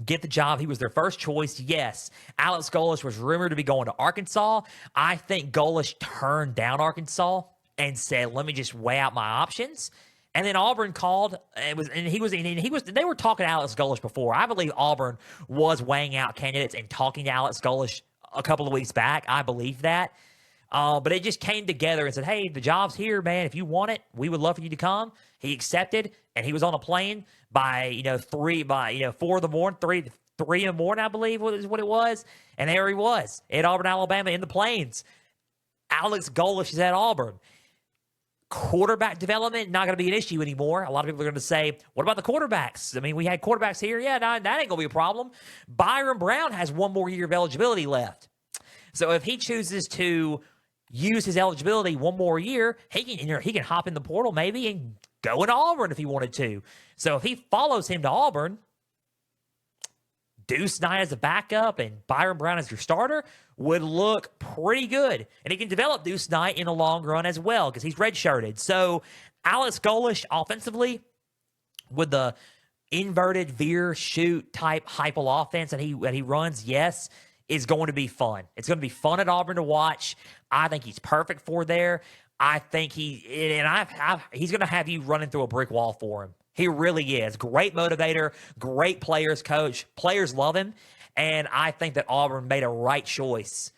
get the job. He was their first choice. Yes, Alex Golesh was rumored to be going to Arkansas. I think Golesh turned down Arkansas and said, "Let me just weigh out my options." And then Auburn called, they were talking to Alex Golesh before. I believe Auburn was weighing out candidates and talking to Alex Golesh a couple of weeks back. I believe that. But it just came together and said, "Hey, the job's here, man. If you want it, we would love for you to come." He accepted, and he was on a plane by 4 in the morning, 3 in the morning, I believe was what it was. And there he was at Auburn, Alabama in the plains. Alex Golesh is at Auburn. Quarterback development, not going to be an issue anymore. A lot of people are going to say, what about the quarterbacks? I mean, we had quarterbacks here. Yeah, that ain't going to be a problem. Byron Brown has one more year of eligibility left. So if he chooses to use his eligibility one more year, he can hop in the portal maybe and go into Auburn if he wanted to. So if he follows him to Auburn, Deuce Knight as a backup and Byron Brown as your starter would look pretty good. And he can develop Deuce Knight in the long run as well because he's redshirted. So Alex Golesh offensively with the inverted veer shoot type Heupel offense that he runs, yes, is going to be fun. It's going to be fun at Auburn to watch. I think he's perfect for there. I think he's going to have you running through a brick wall for him. He really is. Great motivator, great players coach. Players love him. And I think that Auburn made a right choice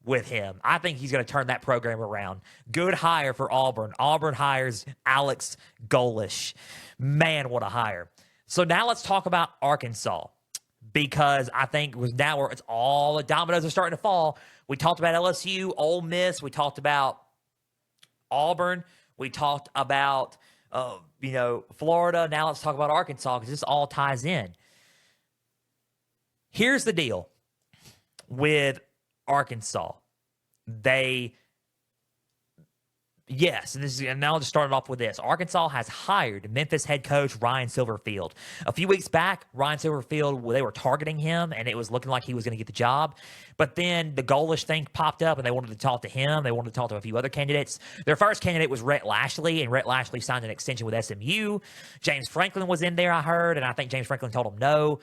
with him. I think he's going to turn that program around. Good hire for Auburn. Auburn hires Alex Golesh. Man, what a hire. So now let's talk about Arkansas, because I think now where it's all the dominoes are starting to fall. We talked about LSU, Ole Miss. We talked about Auburn. We talked about Florida. Now let's talk about Arkansas because this all ties in. Here's the deal with Arkansas. And now I'll just start it off with this. Arkansas has hired Memphis head coach Ryan Silverfield. A few weeks back, Ryan Silverfield, they were targeting him, and it was looking like he was going to get the job. But then the Golesh thing popped up, and they wanted to talk to him. They wanted to talk to a few other candidates. Their first candidate was Rhett Lashley, and Rhett Lashley signed an extension with SMU. James Franklin was in there, I heard, and I think James Franklin told him no.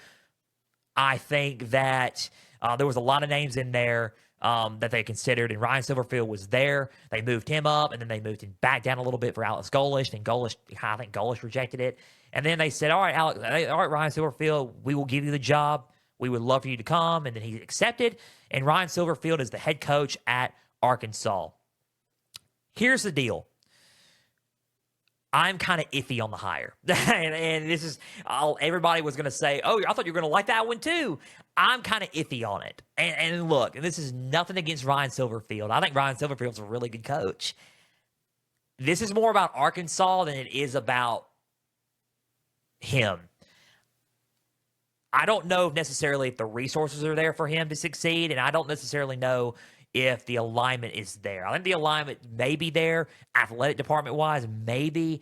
I think that there was a lot of names in there that they considered, and Ryan Silverfield was there. They moved him up, and then they moved him back down a little bit for Alex Golesh, and I think Golesh rejected it. And then they said, all right, Ryan Silverfield, we will give you the job. We would love for you to come. And then he accepted, and Ryan Silverfield is the head coach at Arkansas. Here's the deal. I'm kind of iffy on the hire. and this is, everybody was going to say, oh, I thought you were going to like that one too. I'm kind of iffy on it. And look, and this is nothing against Ryan Silverfield. I think Ryan Silverfield's a really good coach. This is more about Arkansas than it is about him. I don't know necessarily if the resources are there for him to succeed, and I don't necessarily know if the alignment is there. I think the alignment may be there, athletic department-wise, maybe.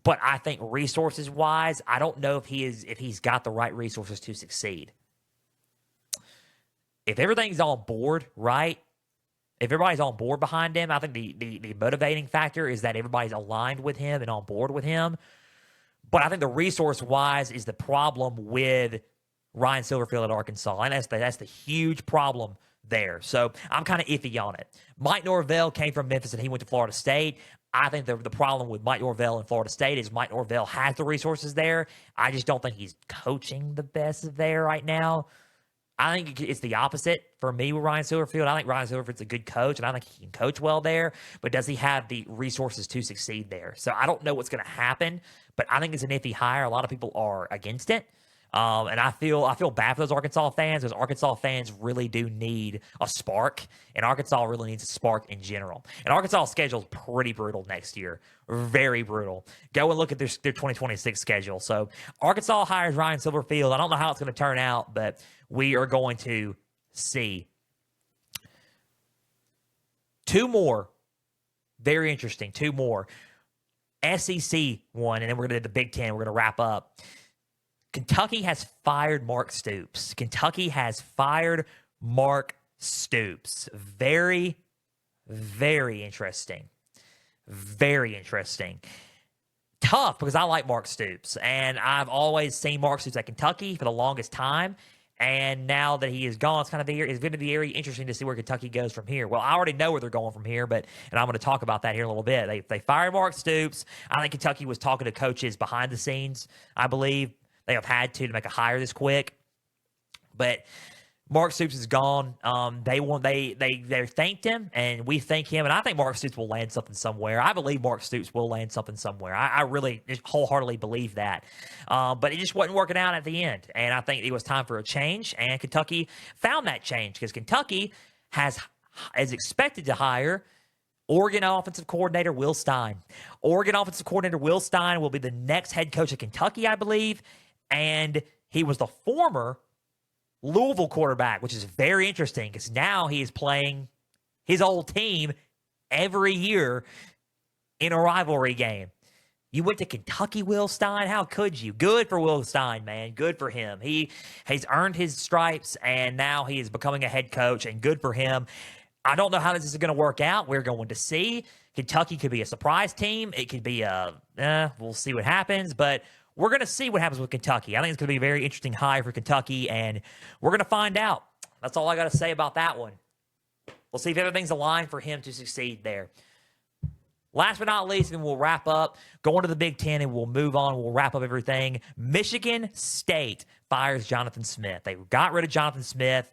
But I think resources-wise, I don't know if he's got the right resources to succeed. If everything's on board, right? If everybody's on board behind him, I think the motivating factor is that everybody's aligned with him and on board with him. But I think the resource-wise is the problem with Ryan Silverfield at Arkansas. And that's the huge problem there. So I'm kind of iffy on it. Mike Norvell came from Memphis and he went to Florida State. I think the problem with Mike Norvell and Florida State is Mike Norvell has the resources there. I just don't think he's coaching the best there right now. I think it's the opposite for me with Ryan Silverfield. I think Ryan Silverfield's a good coach, and I think he can coach well there, but does he have the resources to succeed there? So I don't know what's going to happen, but I think it's an iffy hire. A lot of people are against it. And I feel bad for those Arkansas fans because Arkansas fans really do need a spark, and Arkansas really needs a spark in general. And Arkansas' schedule is pretty brutal next year, very brutal. Go and look at their 2026 schedule. So Arkansas hires Ryan Silverfield. I don't know how it's going to turn out, but we are going to see. Two more, very interesting. Two more, SEC one, and then we're going to do the Big Ten. We're going to wrap up. Kentucky has fired Mark Stoops. Kentucky has fired Mark Stoops. Very, very interesting. Very interesting. Tough because I like Mark Stoops, and I've always seen Mark Stoops at Kentucky for the longest time. And now that he is gone, it's going to be very interesting to see where Kentucky goes from here. Well, I already know where they're going from here, and I'm going to talk about that here in a little bit. They fired Mark Stoops. I think Kentucky was talking to coaches behind the scenes, I believe. They have had to make a hire this quick. But Mark Stoops is gone. They thanked him, and we thank him. And I think Mark Stoops will land something somewhere. I believe Mark Stoops will land something somewhere. I really just wholeheartedly believe that. But it just wasn't working out at the end, and I think it was time for a change. And Kentucky found that change because Kentucky is expected to hire Oregon offensive coordinator Will Stein. Oregon offensive coordinator Will Stein will be the next head coach of Kentucky, I believe, and he was the former Louisville quarterback, which is very interesting because now he is playing his old team every year in a rivalry game. You went to Kentucky, Will Stein? How could you? Good for Will Stein, man. Good for him. He's earned his stripes, and now he is becoming a head coach, and good for him. I don't know how this is going to work out. We're going to see. Kentucky could be a surprise team. It could be we'll see what happens, but we're going to see what happens with Kentucky. I think it's going to be a very interesting hire for Kentucky, and we're going to find out. That's all I got to say about that one. We'll see if everything's aligned for him to succeed there. Last but not least, and we'll wrap up, going to the Big Ten, and we'll move on. We'll wrap up everything. Michigan State fires Jonathan Smith. They got rid of Jonathan Smith,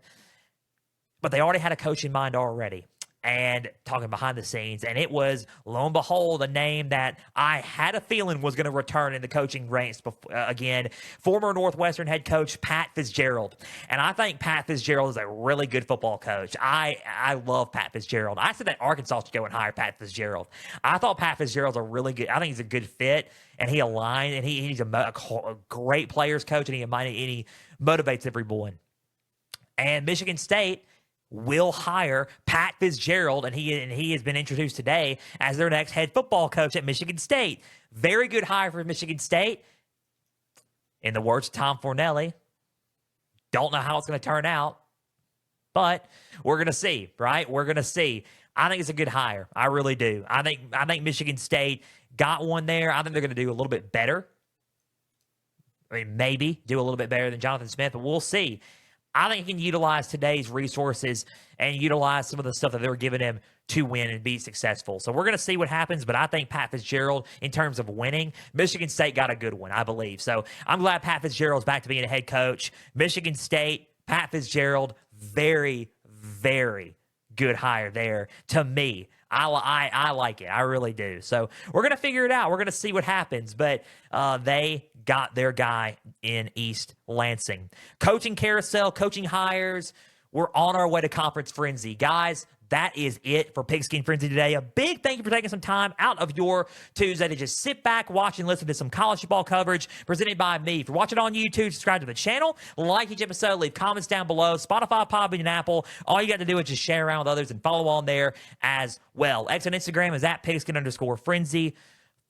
but they already had a coach in mind already. And talking behind the scenes, and it was, lo and behold, a name that I had a feeling was going to return in the coaching ranks again. Former Northwestern head coach Pat Fitzgerald. And I think Pat Fitzgerald is a really good football coach. I love Pat Fitzgerald. I said that Arkansas should go and hire Pat Fitzgerald. I thought Pat Fitzgerald's a really good, I think he's a good fit, and he aligned, and he's a great players coach, and he motivates everyone. And Michigan State will hire Pat Fitzgerald, and he has been introduced today as their next head football coach at Michigan State. Very good hire for Michigan State. In the words of Tom Fornelli, don't know how it's going to turn out, but we're going to see, right? We're going to see. I think it's a good hire. I really do. I think Michigan State got one there. I think they're going to do a little bit better. I mean, maybe do a little bit better than Jonathan Smith, but we'll see. I think he can utilize today's resources and utilize some of the stuff that they were giving him to win and be successful. So we're going to see what happens, but I think Pat Fitzgerald, in terms of winning, Michigan State got a good one, I believe. So I'm glad Pat Fitzgerald's back to being a head coach. Michigan State, Pat Fitzgerald, very, very good hire there to me. I like it. I really do. So we're going to figure it out. We're going to see what happens, but they got their guy in East Lansing. Coaching carousel, coaching hires. We're on our way to Conference Frenzy. Guys, that is it for Pigskin Frenzy today. A big thank you for taking some time out of your Tuesday to just sit back, watch, and listen to some college football coverage presented by me. If you're watching on YouTube, subscribe to the channel, like each episode, leave comments down below. Spotify, Podbean, and Apple. All you got to do is just share around with others and follow on there as well. X on Instagram is at Pigskin_Frenzy.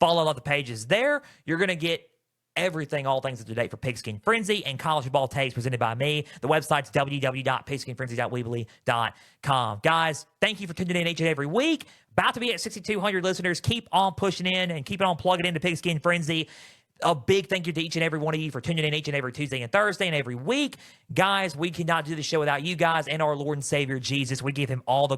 Follow all the pages there. You're going to get everything, all things up to date for Pigskin Frenzy and college football takes presented by me. The website's www.pigskinfrenzy.weebly.com. Guys, thank you for tuning in each and every week. About to be at 6,200 listeners. Keep on pushing in and keep on plugging into Pigskin Frenzy. A big thank you to each and every one of you for tuning in each and every Tuesday and Thursday and every week. Guys, we cannot do the show without you guys and our Lord and Savior, Jesus. We give him all the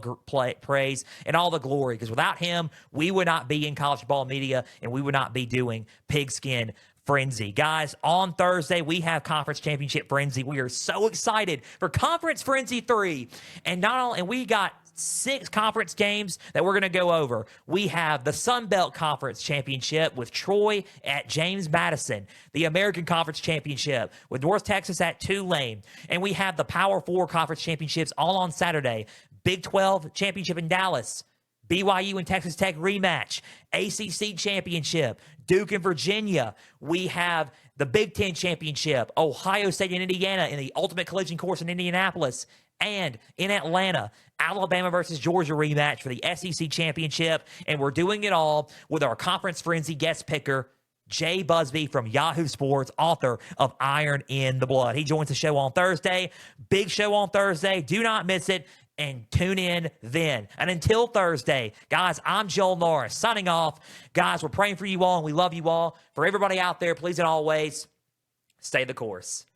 praise and all the glory, because without him, we would not be in college football media and we would not be doing Pigskin Frenzy. Guys, on Thursday, we have Conference Championship Frenzy. We are so excited for Conference Frenzy 3. And we got 6 conference games that we're going to go over. We have the Sun Belt Conference Championship with Troy at James Madison, the American Conference Championship with North Texas at Tulane, and we have the Power 4 Conference Championships all on Saturday. Big 12 Championship in Dallas, BYU and Texas Tech rematch, ACC Championship, Duke and Virginia. We have the Big Ten Championship, Ohio State and Indiana in the Ultimate Collision Course in Indianapolis. And in Atlanta, Alabama versus Georgia rematch for the SEC Championship. And we're doing it all with our Conference Frenzy guest picker, Jay Busby from Yahoo Sports, author of Iron in the Blood. He joins the show on Thursday. Big show on Thursday. Do not miss it. And tune in then. And until Thursday, guys, I'm Joel Norris signing off. Guys, we're praying for you all and we love you all. For everybody out there, please and always stay the course.